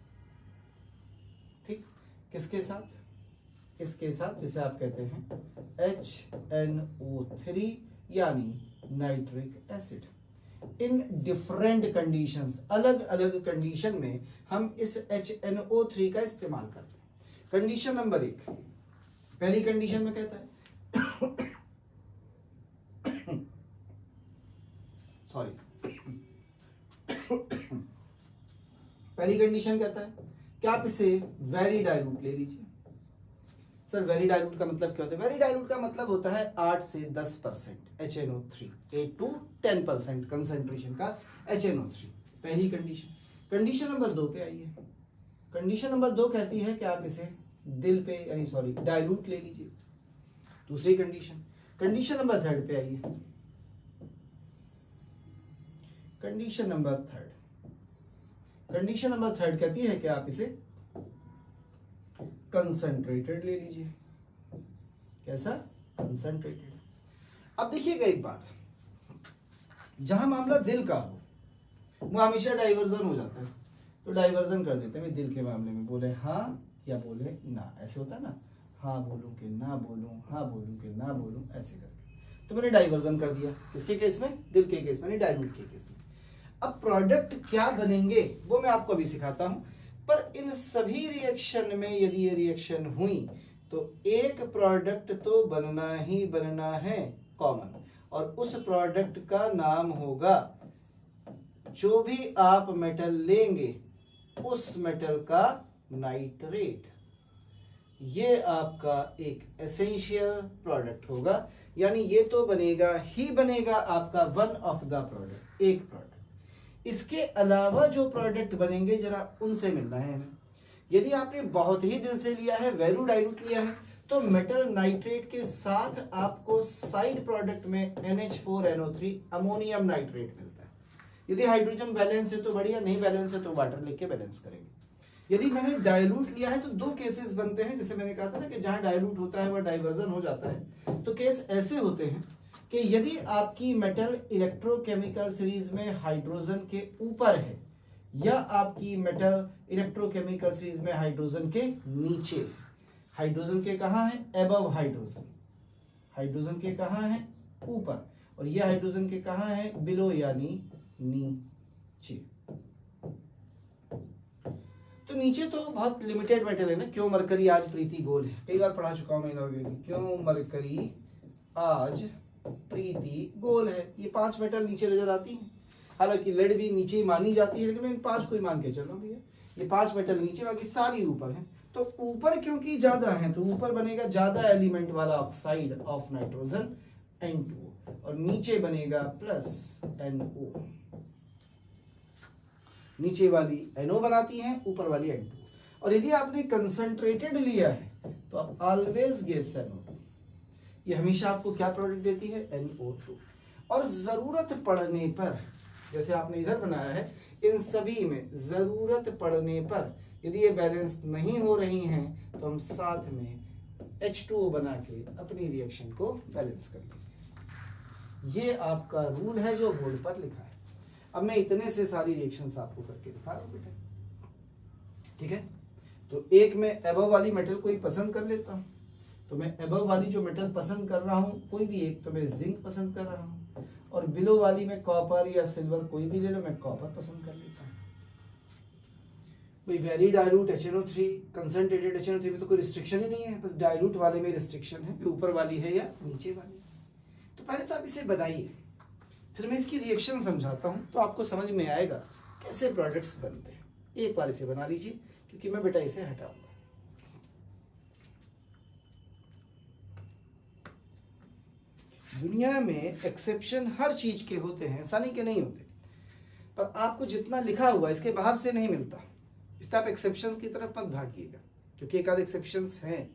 ठीक? किसके साथ? इसके साथ, जिसे आप कहते हैं HNO3 यानी nitric acid. In different conditions, अलग अलग कंडीशन में हम इस HNO3 का इस्तेमाल करते हैं। कंडीशन नंबर 1, पहली कंडीशन में कहता है पहली कंडीशन कहता है कि आप इसे वेरी डाइल्यूट ले लीजिए। सर वेरी डाइल्यूट का मतलब क्या होता है? वेरी डाइल्यूट का मतलब होता है 8 से 10% HNO3, 8 to 10% कंसेंट्रेशन का HNO3। पहली कंडीशन। कंडीशन नंबर 2 पे आइए। कंडीशन नंबर 2 कहती है कि आप इसे दिल पे यानी डाइल्यूट ले लीजिए। दूसरी कंडीशन। कंडीशन नंबर 3 पे आइए। Condition number 3। कंडीशन नंबर 3 कहती है कि आप इसे कंसंट्रेटेड ले लीजिए। कैसा? कंसंट्रेटेड। अब देखिएगा एक बात, जहां मामला दिल का हो वो हमेशा डाइवर्जन हो जाता है, तो डाइवर्जन कर देते हैं दिल के मामले में, बोले हाँ या बोले ना, ऐसे होता है ना, हाँ बोलूं कि ना बोलूं, हाँ बोलूं कि ना बोलूं, ऐसे करके तो मैंने डाइवर्जन कर दिया। किसके केस में? दिल के केस में, डाइल्यूट के केस में। अब प्रोडक्ट क्या बनेंगे वो मैं आपको अभी सिखाता हूं, पर इन सभी रिएक्शन में यदि ये रिएक्शन हुई तो एक प्रोडक्ट तो बनना ही बनना है कॉमन, और उस प्रोडक्ट का नाम होगा, जो भी आप मेटल लेंगे उस मेटल का नाइट्रेट। ये आपका एक एसेंशियल प्रोडक्ट होगा, यानी ये तो बनेगा ही बनेगा आपका वन ऑफ द प्रोडक्ट, एक प्रोडक्ट। इसके अलावा जो प्रोडक्ट बनेंगे जरा उनसे मिलना है हमें। यदि आपने बहुत ही दिल से लिया है, वैल्यू डाइल्यूट लिया है, तो मेटल नाइट्रेट के साथ आपको साइड प्रोडक्ट में NH4NO3 अमोनियम नाइट्रेट मिलता है। यदि हाइड्रोजन बैलेंस है तो बढ़िया, नहीं बैलेंस है तो वाटर लेके बैलेंस करेंगे। यदि मैंने डाइल्यूट लिया है तो 2 केसेस बनते हैं, जैसे मैंने कहा था ना कि जहां डाइल्यूट होता है वह डाइवर्जन हो जाता है। तो केस ऐसे होते हैं कि यदि आपकी मेटल इलेक्ट्रोकेमिकल सीरीज में हाइड्रोजन के ऊपर है, या आपकी मेटल इलेक्ट्रोकेमिकल सीरीज में हाइड्रोजन के नीचे, हाइड्रोजन के कहाँ है, एबव हाइड्रोजन, हाइड्रोजन के कहाँ है, ऊपर, और ये हाइड्रोजन के कहाँ है, बिलो यानी नीचे। तो नीचे तो बहुत लिमिटेड मेटल है ना, क्यों मरकरी आज प्रीति गोल है, कई बार पढ़ा चुका हूं मैं इनऑर्गेनिक, क्यों मरकरी आज प्रीति गोल है। ये 5 मेटल नीचे नजर आती हैं, हालांकि लेड भी नीचे ही मानी जाती है, लेकिन इन 5 को ही मान के चलो भैया, ये 5 मेटल नीचे, बाकी सारी ऊपर है। तो ऊपर क्योंकि ज्यादा है तो ऊपर बनेगा ज्यादा एलिमेंट वाला ऑक्साइड ऑफ नाइट्रोजन N2, और नीचे बनेगा प्लस NO। नीचे वाली NO बनाती है, ऊपर वाली N2। और यदि आपने कंसंट्रेटेड लिया है तो आप ऑलवेज गिव्स NO2, ये हमेशा आपको क्या प्रोडक्ट देती है, NO2। और जरूरत पड़ने पर, जैसे आपने इधर बनाया है, इन सभी में जरूरत पड़ने पर यदि ये बैलेंस नहीं हो रही हैं तो हम साथ में H2O बना के अपनी रिएक्शन को बैलेंस कर लेंगे। ये आपका रूल है जो बोर्ड पर लिखा है। अब मैं इतने से सारी रिएक्शंस आपको करके दिखा रहा हूं बेटा, ठीक है। तो एक मैं एबव वाली मेटल को ही पसंद कर लेता हूं, तो मैं एबव वाली जो मेटल पसंद कर रहा हूं कोई भी एक, तो मैं जिंक पसंद कर रहा हूं, और बिलो वाली में कॉपर या सिल्वर कोई भी ले लो, मैं कॉपर पसंद कर लेता हूं। भाई very dilute HNO3, concentrated HNO3 में तो कोई रिस्ट्रिक्शन ही नहीं है, बस डाइल्यूट वाले में रिस्ट्रिक्शन है कि ऊपर वाली है या नीचे वाली। तो पहले तो आप इसे बनाइए, फिर मैं इसकी रिएक्शन समझाता हूं तो आपको समझ में आएगा कैसे प्रोडक्ट्स बनते हैं। एक बार इसे बना लीजिए, क्योंकि मैं बेटा इसे हटाऊंगा। दुनिया में एक्सेप्शन हर चीज के होते हैं, ऐसा नहीं कि नहीं होते, पर आपको जितना लिखा हुआ इसके बाहर से नहीं मिलता, इसलिए आप एक्सेप्शंस की तरफ मत भागिएगा, क्योंकि एक आध एक्सेप्शंस हैं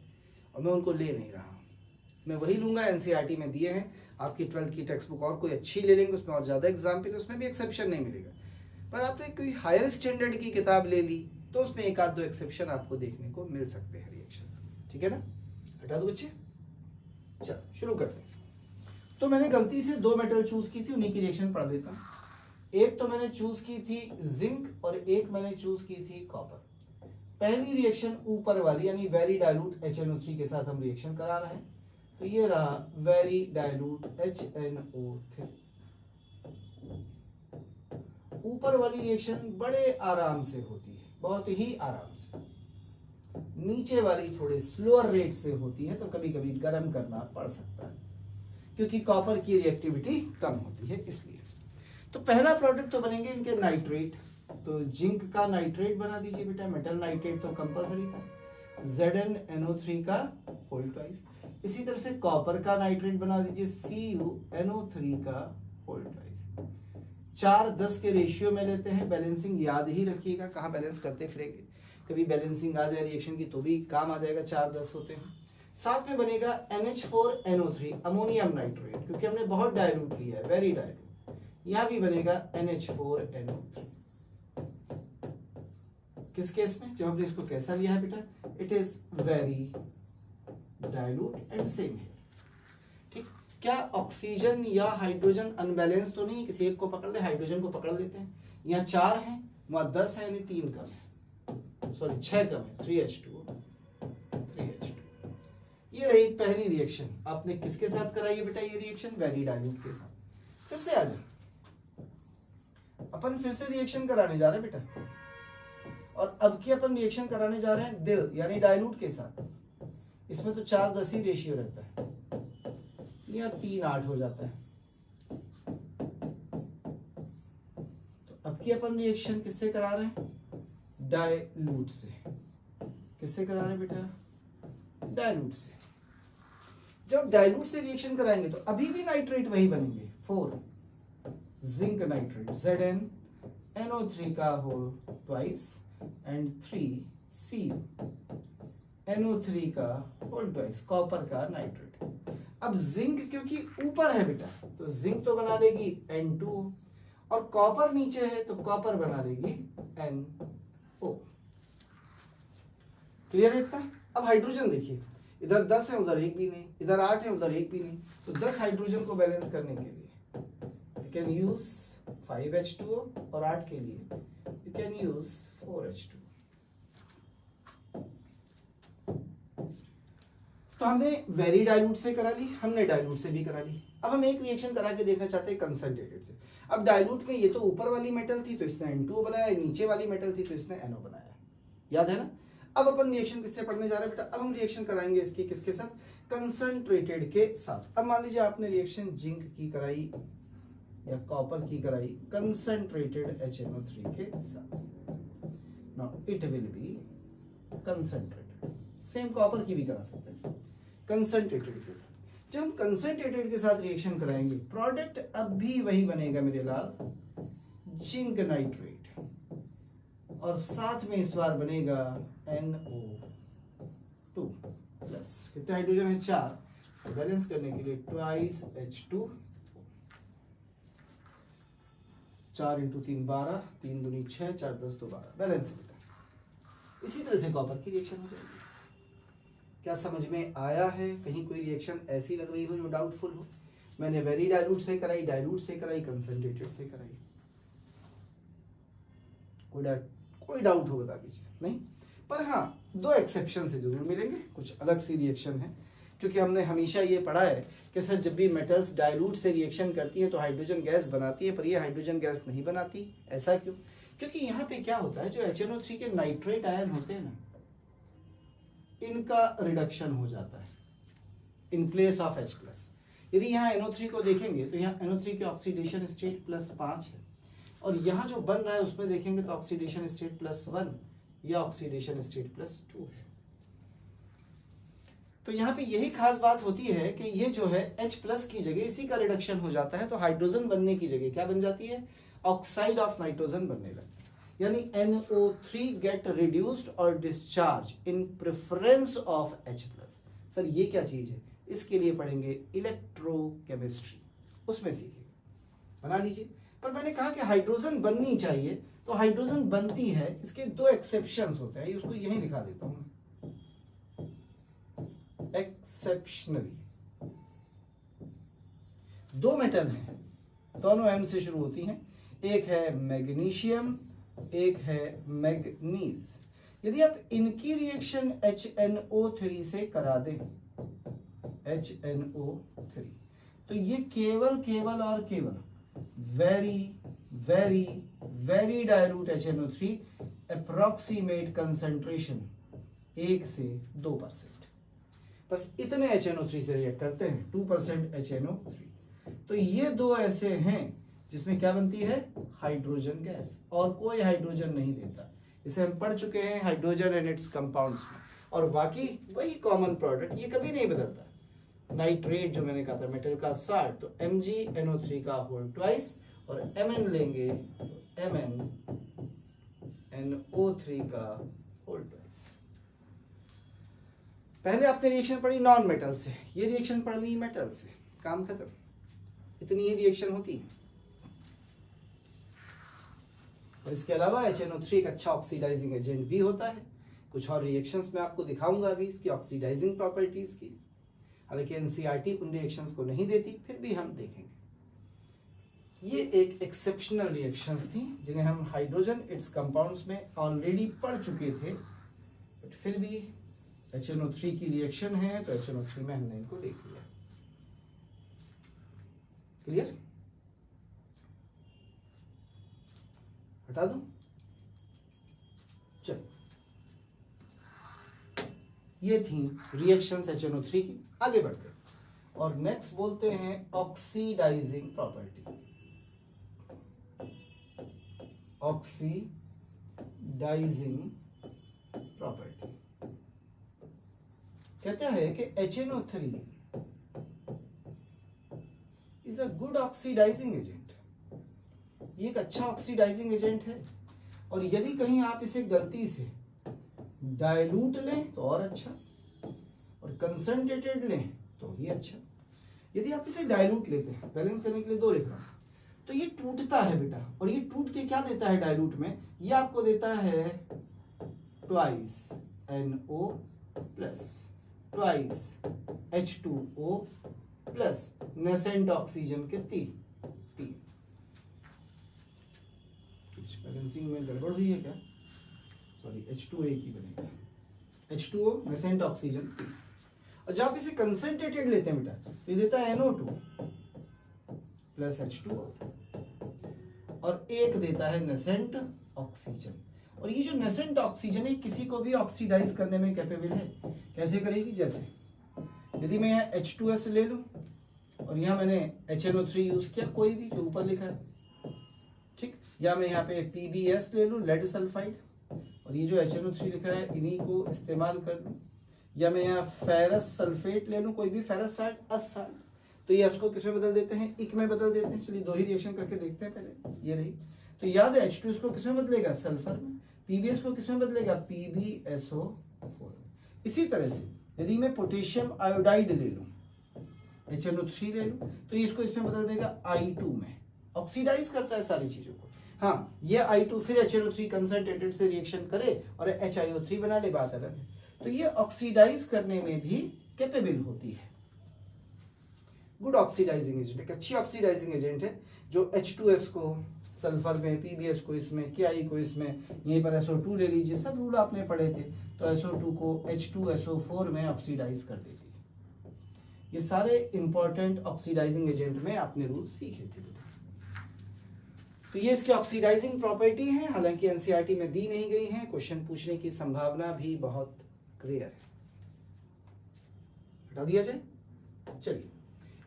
और मैं उनको ले नहीं रहा हूँ। मैं वही लूंगा, NCERT में दिए हैं, आपकी 12th की टेक्स्ट बुक और कोई अच्छी ले लेंगे, उसमें और ज़्यादा एग्जाम्पल है, उसमें भी एक्सेप्शन नहीं मिलेगा। पर आपने कोई हायर स्टैंडर्ड की किताब ले ली तो उसमें एक आध दो एक्सेप्शन आपको देखने को मिल सकते हैं रिएक्शंस, ठीक है ना। हटा दो बच्चे, चलो शुरू करते हैं। तो मैंने गलती से 2 मेटल चूज की थी, उन्हीं की रिएक्शन पढ़ देता हूँ। एक तो मैंने चूज की थी जिंक और एक मैंने चूज की थी कॉपर। पहली रिएक्शन ऊपर वाली यानी वेरी डाइल्यूट HNO3 के साथ हम रिएक्शन करा रहे हैं, तो ये रहा वेरी डाइल्यूट HNO3। ऊपर वाली रिएक्शन बड़े आराम से होती है, बहुत ही आराम से। नीचे वाली थोड़े स्लोअर रेट से होती है, तो कभी कभी गर्म करना पड़ सकता है, क्योंकि कॉपर की रिएक्टिविटी कम होती है इसलिए। तो पहला प्रोडक्ट तो बनेंगे इनके नाइट्रेट, तो जिंक का नाइट्रेट बना दीजिए बेटा, मेटल नाइट्रेट तो कंपलसरी था, ZnNO3 का होल ट्वाइस। इसी तरह से कॉपर का नाइट्रेट बना दीजिए, CuNO3 का होल ट्वाइस। 4:10 के रेशियो में लेते हैं, बैलेंसिंग याद ही रखिएगा, कहाँ बैलेंस करते फिरेंगे, कभी बैलेंसिंग आ जाए रिएक्शन की तो भी काम आ जाएगा, 4:10 होते हैं। साथ में बनेगा NH4NO3 अमोनियम नाइट्रेट, क्योंकि हमने बहुत डाइल्यूट लिया है, वेरी डाइल्यूट। यहां भी बनेगा NH4NO3। किस केस में, जब हमने इसको कैसा लिया है बेटा, it is very dilute and same है, ठीक। क्या ऑक्सीजन या हाइड्रोजन अनबैलेंस तो नहीं, किसी एक को पकड़ ले, हाइड्रोजन को पकड़ लेते हैं। यहाँ 4 है, वहां 10 है, यानी 3 कम है, सॉरी 6 कम है, 3H2O। ये रही पहली रिएक्शन। आपने किसके साथ कराई है बेटा ये रिएक्शन, वेरी डाइल्यूट के साथ। फिर से आ जाओ, अपन फिर से रिएक्शन कराने जा रहे हैं बेटा, और अब की अपन रिएक्शन कराने जा रहे हैं दिल यानी डाइल्यूट के साथ। इसमें तो 4:10 ही रेशियो रहता है, या 3:8 हो जाता है। तो अब की अपन रिएक्शन किससे करा रहे हैं, डाइल्यूट से। किससे करा रहे हैं बेटा, डाइल्यूट से। जब डाइल्यूट से रिएक्शन कराएंगे तो अभी भी नाइट्रेट वही बनेंगे, 4 जिंक नाइट्रेट ZnNO3 का होल ट्वाइस एंड 3 CuNO3 का होल ट्वाइस, कॉपर का नाइट्रेट। अब जिंक क्योंकि ऊपर है बेटा, तो जिंक तो बना लेगी N2, और कॉपर नीचे है तो कॉपर बना लेगी NO। क्लियर है इतना। अब हाइड्रोजन देखिए, इधर 10 है उधर एक भी नहीं, इधर 8 है उधर एक भी नहीं, तो 10 हाइड्रोजन को बैलेंस करने के लिए यू कैन यूज 5H2O, और 8 के लिए यू कैन यूज 4H2। तो हमने वेरी डाइल्यूट से करा ली, हमने डाइल्यूट से भी करा ली। अब हम एक रिएक्शन करा के देखना चाहते हैं कंसंट्रेटेड से। अब डाइल्यूट में ये तो ऊपर वाली मेटल थी तो इसने N2 बनाया, नीचे वाली मेटल थी तो इसने NO बनाया, याद है ना। अब अपन रिएक्शन किससे पढ़ने जा रहे हैं बेटा? अब हम रिएक्शन कराएंगे इसकी किसके साथ? कंसंट्रेटेड के साथ। अब मान लीजिए आपने रिएक्शन जिंक की कराई या कॉपर की कराई कंसंट्रेटेड HNO3 के साथ। Now it will be concentrated. Same copper की भी करा सकते हैं कंसंट्रेटेड के साथ। जब हम कंसंट्रेटेड के साथ रिएक्शन कराएंगे प्रोडक्ट अब भी वही बनेगा मेरे लाल, जिंक नाइट्रेट, और साथ में इस बार बनेगा NO2 प्लस। कितने हाइड्रोजन है? 4। बैलेंस करने के लिए ट्वाइस H2, 4 × 3 12, 3 दूनी 6, 4 10 2 12, बैलेंस। इसी तरह से कॉपर की रिएक्शन हो जाएगी। क्या समझ में आया है? कहीं कोई रिएक्शन ऐसी लग रही हो जो डाउटफुल हो? मैंने वेरी डाइल्यूट से कराई, डाइल्यूट से कराई, कंसंट्रेटेड से कराई, कोई डाउट हो बता दीजिए। नहीं, पर हाँ 2 एक्सेप्शन से जरूर मिलेंगे, कुछ अलग सी रिएक्शन है। क्योंकि हमने हमेशा ये पढ़ा है कि सर जब भी मेटल्स डाइल्यूट से रिएक्शन करती है तो हाइड्रोजन गैस बनाती है, पर ये हाइड्रोजन गैस नहीं बनाती। ऐसा क्यों? क्योंकि यहाँ पे क्या होता है, जो HNO3 के नाइट्रेट आयन होते हैं ना, इनका रिडक्शन हो जाता है इन प्लेस ऑफ H+। यदि यहाँ NO3 को देखेंगे तो यहाँ NO3 के ऑक्सीडेशन स्टेट +5 है, और यहाँ जो बन रहा है उसमें देखेंगे तो ऑक्सीडेशन स्टेट +1 या ऑक्सीडेशन स्टेट +2 है। तो यहाँ पे यही खास बात होती है कि ये जो है H+ की जगह इसी का रिडक्शन हो जाता है, तो हाइड्रोजन बनने की जगह क्या बन जाती है? ऑक्साइड ऑफ नाइट्रोजन बनने लगती है। यानी NO3 गेट रिड्यूस्ड और discharge in preference of H+। Sir ये क्या चीज है? इसके लिए पढ़ेंगे इलेक्ट्रोकेमिस्ट्री, उसमें सीखेंगे, बना लीजिए। पर मैंने कहा कि हाइड्रोजन बननी चाहिए, तो हाइड्रोजन बनती है, इसके 2 एक्सेप्शंस होते हैं, उसको यहीं लिखा देता हूं, एक्सेप्शनली। 2 मेटल हैं, दोनों M से शुरू होती हैं, एक है मैग्नीशियम, एक है मैग्नीज। यदि आप इनकी रिएक्शन HNO3 से करा दें, HNO3, तो ये केवल और केवल very very very dilute HNO3, approximate concentration 1 से 2%, बस इतने HNO3 से रिएक्ट करते हैं, 2% HNO3। तो ये 2 ऐसे हैं जिसमें क्या बनती है? हाइड्रोजन गैस, और कोई हाइड्रोजन नहीं देता। इसे हम पढ़ चुके हैं हाइड्रोजन एंड इट्स कंपाउंड्स में, और बाकी वही कॉमन प्रोडक्ट, ये कभी नहीं बदलता। नाइट्रेट जो मैंने कहा था मेटल का 60, तो MgNO3 का होल ट्वाइस, और Mn लेंगे तो MnNO3 का होल ट्वाइस। पहले आपने रिएक्शन पढ़ी नॉन मेटल से, ये रिएक्शन पढ़ ली मेटल से, काम खत्म। इतनी ही रिएक्शन होती है। और इसके अलावा HNO3 एक अच्छा ऑक्सीडाइजिंग एजेंट भी होता है। कुछ और रिएक्शंस में आपको दिखाऊंगा अभी इसकी ऑक्सीडाइजिंग प्रॉपर्टीज की, हालांकि NCERT उन रिएक्शंस को नहीं देती, फिर भी हम देखेंगे। ये एक एक्सेप्शनल रिएक्शंस थी जिन्हें हम हाइड्रोजन इट्स कंपाउंड्स में ऑलरेडी पढ़ चुके थे, बट फिर भी HNO3 की रिएक्शन है तो HNO3 में हमने इनको देख लिया। क्लियर? हटा दूं? चलो, ये थी रिएक्शंस HNO3 की। आगे बढ़ते हैं और नेक्स्ट बोलते हैं ऑक्सीडाइजिंग प्रॉपर्टी। ऑक्सीडाइजिंग प्रॉपर्टी कहता है कि HNO3 is a good oxidising agent. ये एक अच्छा ऑक्सीडाइजिंग एजेंट है, और यदि कहीं आप इसे गलती से डाइल्यूट लें तो और अच्छा, और कंसंट्रेटेड लें तो भी अच्छा। यदि आप इसे डाइल्यूट लेते हैं, बैलेंस करने के लिए 2 लिख रहा हूं, तो ये टूटता है बेटा, और ये टूट के क्या देता है डाइल्यूट में? ये आपको देता है twice NO plus twice H2O plus nascent oxygen के 3। कुछ बैलेंसिंग में गड़बड़ हुई है क्या? सॉरी, H2A की बनेगा, H2O नेसेंट ऑक्सीजन। और जब आप इसे कंसंट्रेटेड लेते हैं बेटा तो ये देता है NO2 प्लस H2O, और एक देता है नेसेंट ऑक्सीजन। और ये जो नेसेंट ऑक्सीजन है किसी को भी ऑक्सीडाइज करने में कैपेबल है। कैसे करेगी? जैसे यदि मैं यहाँ H2S ले लूँ और यहाँ मैंने HNO3 यूज किया, कोई भी जो ऊपर लिखा है, ठीक, या मैं यहाँ पे PbS ले लूँ, लेड सल्फाइड, और ये जो HNO3 लिखा है इन्हीं को इस्तेमाल कर लूँ, या मैं यहाँ फेरस सल्फेट ले लूँ, कोई भी फेरस साल्ट, अस साल्ट, तो ये इसको किस में बदल देते हैं? इक में बदल देते हैं। चलिए दो ही रिएक्शन करके देखते हैं पहले। ये रही, तो याद है H2 इसको किस में बदलेगा? सल्फर में। PbS को किस में बदलेगा? PbSO4। इसी तरह से यदि मैं पोटेशियम आयोडाइड ले लूँ, HNO3 ले लूँ, तो ये इसको इसमें बदल देगा I2 में। ऑक्सीडाइज करता है सारी चीजों को। हाँ, ये I2 फिर HNO3 कंसंट्रेटेड से रिएक्शन करे और HiO3 बना ले, बात अलग है। तो ये ऑक्सीडाइज करने में भी कैपेबल होती है। गुड ऑक्सीडाइजिंग एजेंट, एक अच्छी ऑक्सीडाइजिंग एजेंट है जो H2S को सल्फर में, PbS को इसमें, Ki को इसमें, यहीं पर SO2 ले लीजिए, सब रूल आपने पढ़े थे, तो SO2 को H2SO4 में ऑक्सीडाइज कर देती है। ये सारे इंपॉर्टेंट ऑक्सीडाइजिंग एजेंट में आपने रूल सीखे थे। तो ये इसके ऑक्सीडाइजिंग प्रॉपर्टी है, हालांकि एनसीईआरटी में दी नहीं गई है, क्वेश्चन पूछने की संभावना भी बहुत क्लियर है। हटा दिया जाए। चलिए,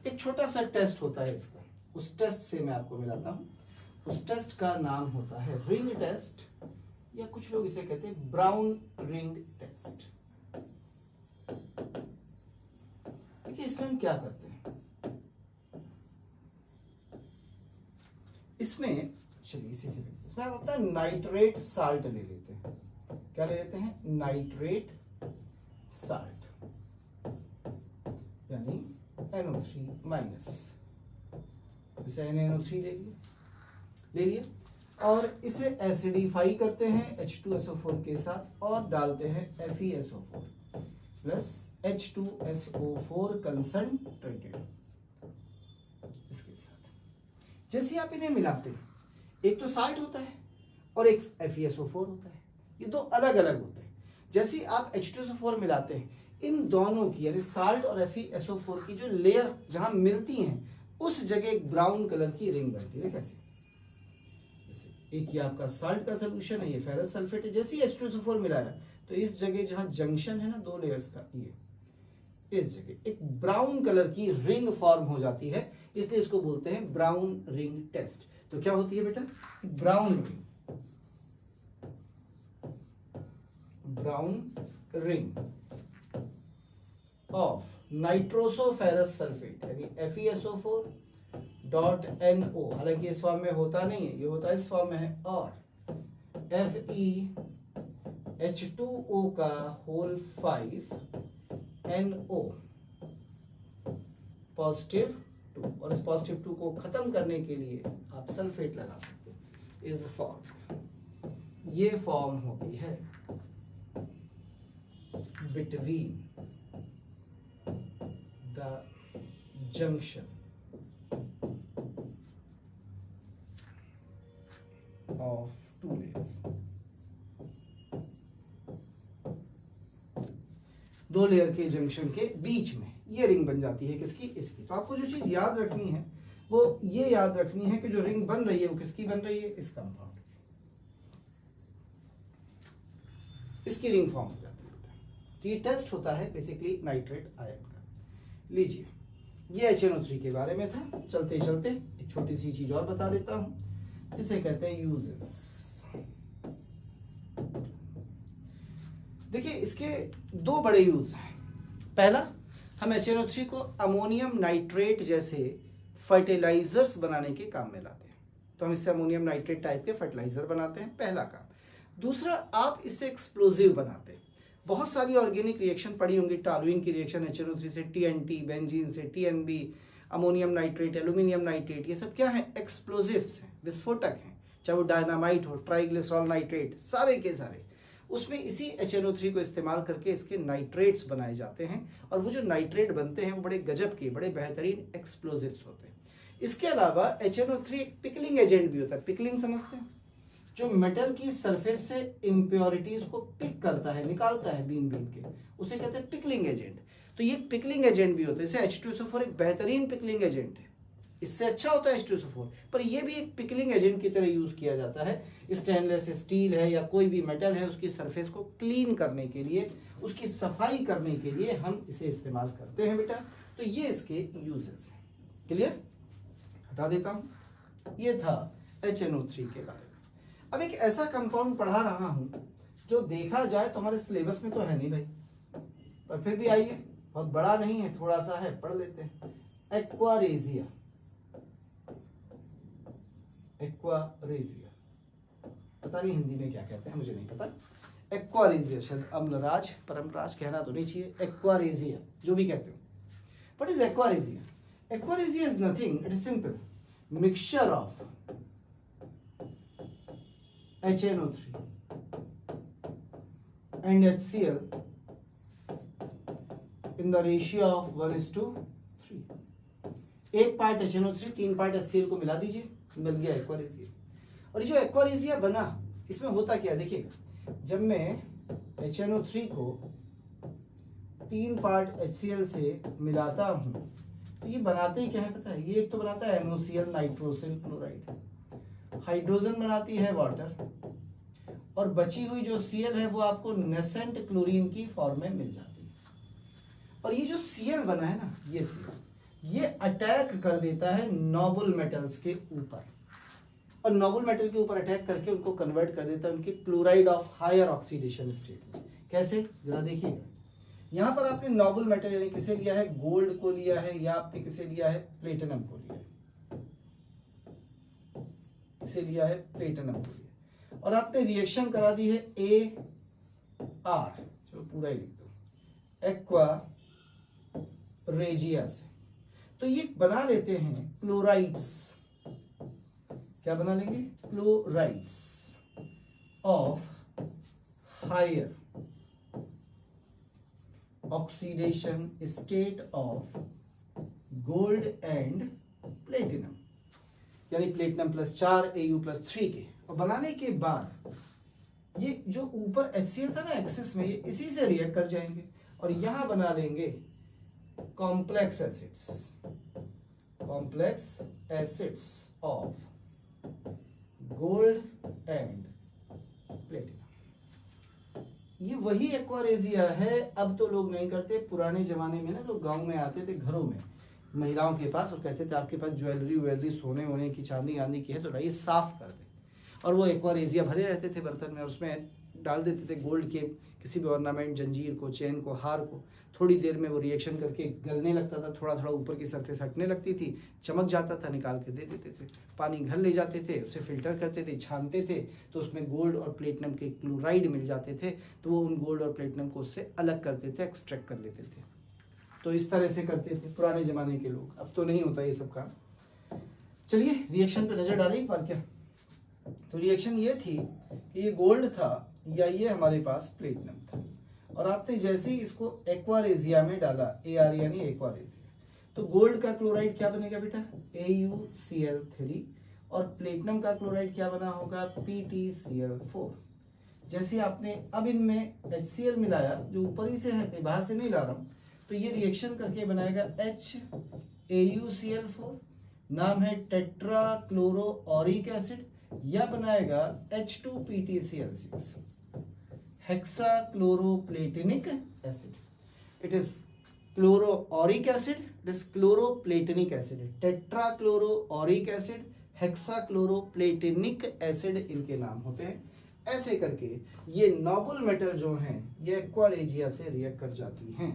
एक छोटा सा टेस्ट होता है इसका, उस टेस्ट से मैं आपको मिलाता हूं। उस टेस्ट का नाम होता है रिंग टेस्ट, या कुछ लोग इसे कहते हैं ब्राउन रिंग टेस्ट। देखिए इसमें हम क्या करते हैं, इसमें चलिए इसी से इसमें हम अपना नाइट्रेट साल्ट ले लेते हैं। क्या ले लेते हैं? नाइट्रेट साल्ट, यानी NO3 माइनस, इसे NaNO3 ले लिए और इसे एसिडिफाई करते हैं H2SO4 के साथ और डालते हैं FeSO4 प्लस H2SO4 कंसंट्रेटेड इसके साथ। जैसे आप इन्हें मिलाते हैं, एक तो साल्ट होता है और एक FeSO4 होता है, ये दो अलग अलग होते हैं। जैसे आप H2SO4 मिलाते हैं, इन दोनों की यानी साल्ट और FeSO4 की जो लेयर जहां मिलती हैं उस जगह एक ब्राउन कलर की रिंग बनती है। कैसे? जैसे एक ये आपका साल्ट का सोल्यूशन है, ये फेरस सल्फेट है, जैसे ही H2SO4 मिलाया तो इस जगह जहां जंक्शन है ना दो लेयर्स का, ये इस जगह एक ब्राउन कलर की रिंग फॉर्म हो जाती है, इसलिए इसको बोलते हैं ब्राउन रिंग टेस्ट। तो क्या होती है बेटा? ब्राउन रिंग ऑफ नाइट्रोसोफेरस सल्फेट यानी FeSO4 डॉट NO, हालांकि इस फॉर्म में होता नहीं है, ये होता है इस फॉर्म में है, और FeH2O का होल 5 NO पॉजिटिव 2, और इस पॉजिटिव 2 को खत्म करने के लिए आप सल्फेट लगा सकते हैं इस फॉर्म। ये फॉर्म होती है between the junction of two layers, दो लेयर के जंक्शन के बीच में ये रिंग बन जाती है। किसकी? इसकी। तो आपको जो चीज याद रखनी है वो ये याद रखनी है कि जो रिंग बन रही है वो किसकी बन रही है? इस कंपाउंड की, इसकी रिंग फॉर्म हो जाती है। तो ये टेस्ट होता है बेसिकली नाइट्रेट आयन का। लीजिए, ये HNO3 के बारे में था। चलते चलते एक छोटी सी चीज और बता देता हूं जिसे कहते हैं यूजेस। देखिए इसके दो बड़े यूज हैं। पहला, हम HNO3 को अमोनियम नाइट्रेट जैसे फर्टिलाइजर्स बनाने के काम में लाते हैं, तो हम इससे अमोनियम नाइट्रेट टाइप के फर्टिलाइजर बनाते हैं, पहला काम। दूसरा, आप इससे एक्सप्लोजिव बनाते हैं। बहुत सारी ऑर्गेनिक रिएक्शन पड़ी होंगी, टॉलुइन की रिएक्शन HNO3 से TNT, बेंजीन से TNB, ammonium nitrate, aluminium nitrate, ये सब क्या है? एक्सप्लोजिव्स हैं, विस्फोटक हैं। चाहे वो डायनामाइट हो, ट्राइग्लिसरॉल नाइट्रेट, सारे के सारे उसमें इसी HNO3 को इस्तेमाल करके इसके नाइट्रेट्स बनाए जाते हैं, और वो जो नाइट्रेट बनते हैं वो बड़े गजब के, बड़े बेहतरीन एक्सप्लोजिव्स होते हैं। इसके अलावा HNO3 एक पिकलिंग एजेंट भी होता है। पिकलिंग समझते हैं? जो मेटल की सरफेस से इम्प्योरिटीज को पिक करता है, निकालता है बीन के, उसे कहते हैं पिकलिंग एजेंट। तो ये पिकलिंग एजेंट भी होता है। जैसे H2SO4 एक बेहतरीन पिकलिंग एजेंट है, इससे अच्छा होता है H2SO4, पर ये भी एक पिकलिंग एजेंट की तरह यूज किया जाता है। स्टेनलेस स्टील है या कोई भी मेटल है, उसकी सरफेस को क्लीन करने के लिए, उसकी सफाई करने के लिए हम इसे इस्तेमाल करते हैं बेटा। तो ये इसके यूजेस हैं। क्लियर? हटा देता हूं। ये था HNO3 के बारे में। अब एक ऐसा कंपाउंड पढ़ा रहा हूं जो देखा जाए तो हमारे सिलेबस में तो है नहीं भाई, पर फिर भी आइए, बहुत बड़ा नहीं है, थोड़ा सा है, पढ़ लेते हैं। एक्वारेजिया। एक्वारेजिया पता नहीं हिंदी में क्या कहते हैं, मुझे नहीं पता। एक्वारेजिया शायद अम्लराज, परमराज कहना तो नहीं चाहिए, एक्वारेजिया जो भी कहते हो। What is aquaresia? Aquaresia is nothing, it is simple. Mixture of HNO3 and HCl in the ratio of 1:3. एक पार्ट HNO3 3 पार्ट HCl को मिला दीजिए, मिल गया एक्वारेजिया। और ये जो एक्वारेजिया बना, इसमें होता क्या देखिएगा, जब मैं HNO3 को 3 पार्ट HCl से मिलाता हूं तो ये बनाते ही क्या है पता है? ये एक तो बनाता है NOCl, नाइट्रोसिल क्लोराइड, हाइड्रोजन बनाती है वाटर, और बची हुई जो Cl है वो आपको नेसेंट क्लोरीन की फॉर्म में मिल जाती है। और ये जो Cl बना है ना, ये Cl, ये अटैक कर देता है नोबल मेटल्स के ऊपर, और नोबल मेटल के ऊपर अटैक करके उनको कन्वर्ट कर देता है उनके chloride of higher oxidation state में। कैसे? जरा देखिएगा, यहां पर आपने नोबल मेटल यानी किसे लिया है? गोल्ड को लिया है, या आपने किसे लिया है? प्लेटिनम को लिया है। इसे लिया है प्लेटिनम को लिया, और आपने रिएक्शन करा दी है AR, चलो पूरा ही लिख दो, एक्वारेजिया से। तो ये बना लेते हैं क्लोराइड्स। क्या बना लेंगे? Chlorides of higher oxidation state of gold and platinum, यानी प्लेटिनम +4 Au+3 के। और बनाने के बाद ये जो ऊपर HCl था ना एक्सिस में, ये इसी से रिएक्ट कर जाएंगे और यहां बना लेंगे complex acids of gold and platinum. ये वही एक्वारेजिया है। अब तो लोग नहीं करते, पुराने जमाने में ना लोग गांव में आते थे घरों में महिलाओं के पास और कहते थे आपके पास ज्वेलरी सोने वोने की चांदी आंदी की है तो लाइए साफ कर दे, और वो एक्वारेजिया भरे रहते थे बर्तन में और उसमें डाल देते थे गोल्ड के किसी भी ऑर्नामेंट, जंजीर को, चेन को, हार को। थोड़ी देर में वो रिएक्शन करके गलने लगता था, थोड़ा थोड़ा ऊपर की सरफेस हटने लगती थी, चमक जाता था, निकाल के दे देते थे। पानी घर ले जाते थे, उसे फिल्टर करते थे, छानते थे, तो उसमें गोल्ड और प्लेटिनम के क्लोराइड मिल जाते थे, तो वो उन गोल्ड और प्लेटिनम को उससे अलग करते थे, एक्सट्रैक्ट कर लेते थे। तो इस तरह से करते थे पुराने जमाने के लोग। अब तो नहीं होता ये सब काम। चलिए रिएक्शन पे नजर डालें एक बार। क्या तो रिएक्शन ये थी कि ये गोल्ड था या ये हमारे पास प्लेटिनम था, और आपने जैसे ही इसको एक्वारेजिया में डाला, AR यानी एक्वारेजिया, तो गोल्ड का क्लोराइड क्या बनेगा बेटा? AuCl3, और प्लेटिनम का क्लोराइड क्या बना होगा? PtCl4। जैसे आपने अब इनमें HCl मिलाया, जो ऊपर ही से है, बाहर से नहीं ला रहा हूं, तो ये रिएक्शन करके बनाएगा HAuCl4, नाम है टेट्रा क्लोरो ऑरिक एसिड, या बनाएगा H2PtCl6, hexa chloroplatinic acid. It is chloro auric acid, it is chloroplatinic acid, tetra chloro auric acid, hexa chloroplatinic acid इनके नाम होते हैं। ऐसे करके ये नोबल मेटल जो हैं ये एक्वारेजिया से रिएक्ट कर जाती हैं।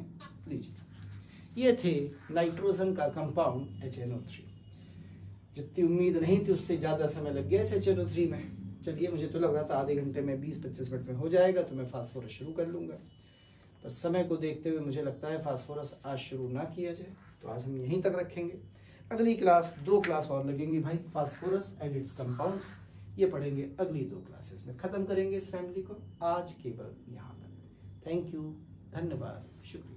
लीजिए ये थे नाइट्रोजन का कंपाउंड HNO3। जितनी उम्मीद नहीं थी उससे ज़्यादा समय लग गया इस HNO3 में। चलिए मुझे तो लग रहा था आधे घंटे में 20-25 मिनट में हो जाएगा तो मैं फास्फोरस शुरू कर लूँगा, पर समय को देखते हुए मुझे लगता है फास्फोरस आज शुरू ना किया जाए, तो आज हम यहीं तक रखेंगे। अगली क्लास 2 क्लास और लगेंगी भाई, फास्फोरस एंड इट्स कंपाउंड्स, ये पढ़ेंगे अगली 2 क्लासेस में। ख़त्म करेंगे इस फैमिली को। आज केवल यहाँ तक। थैंक यू, धन्यवाद, शुक्रिया।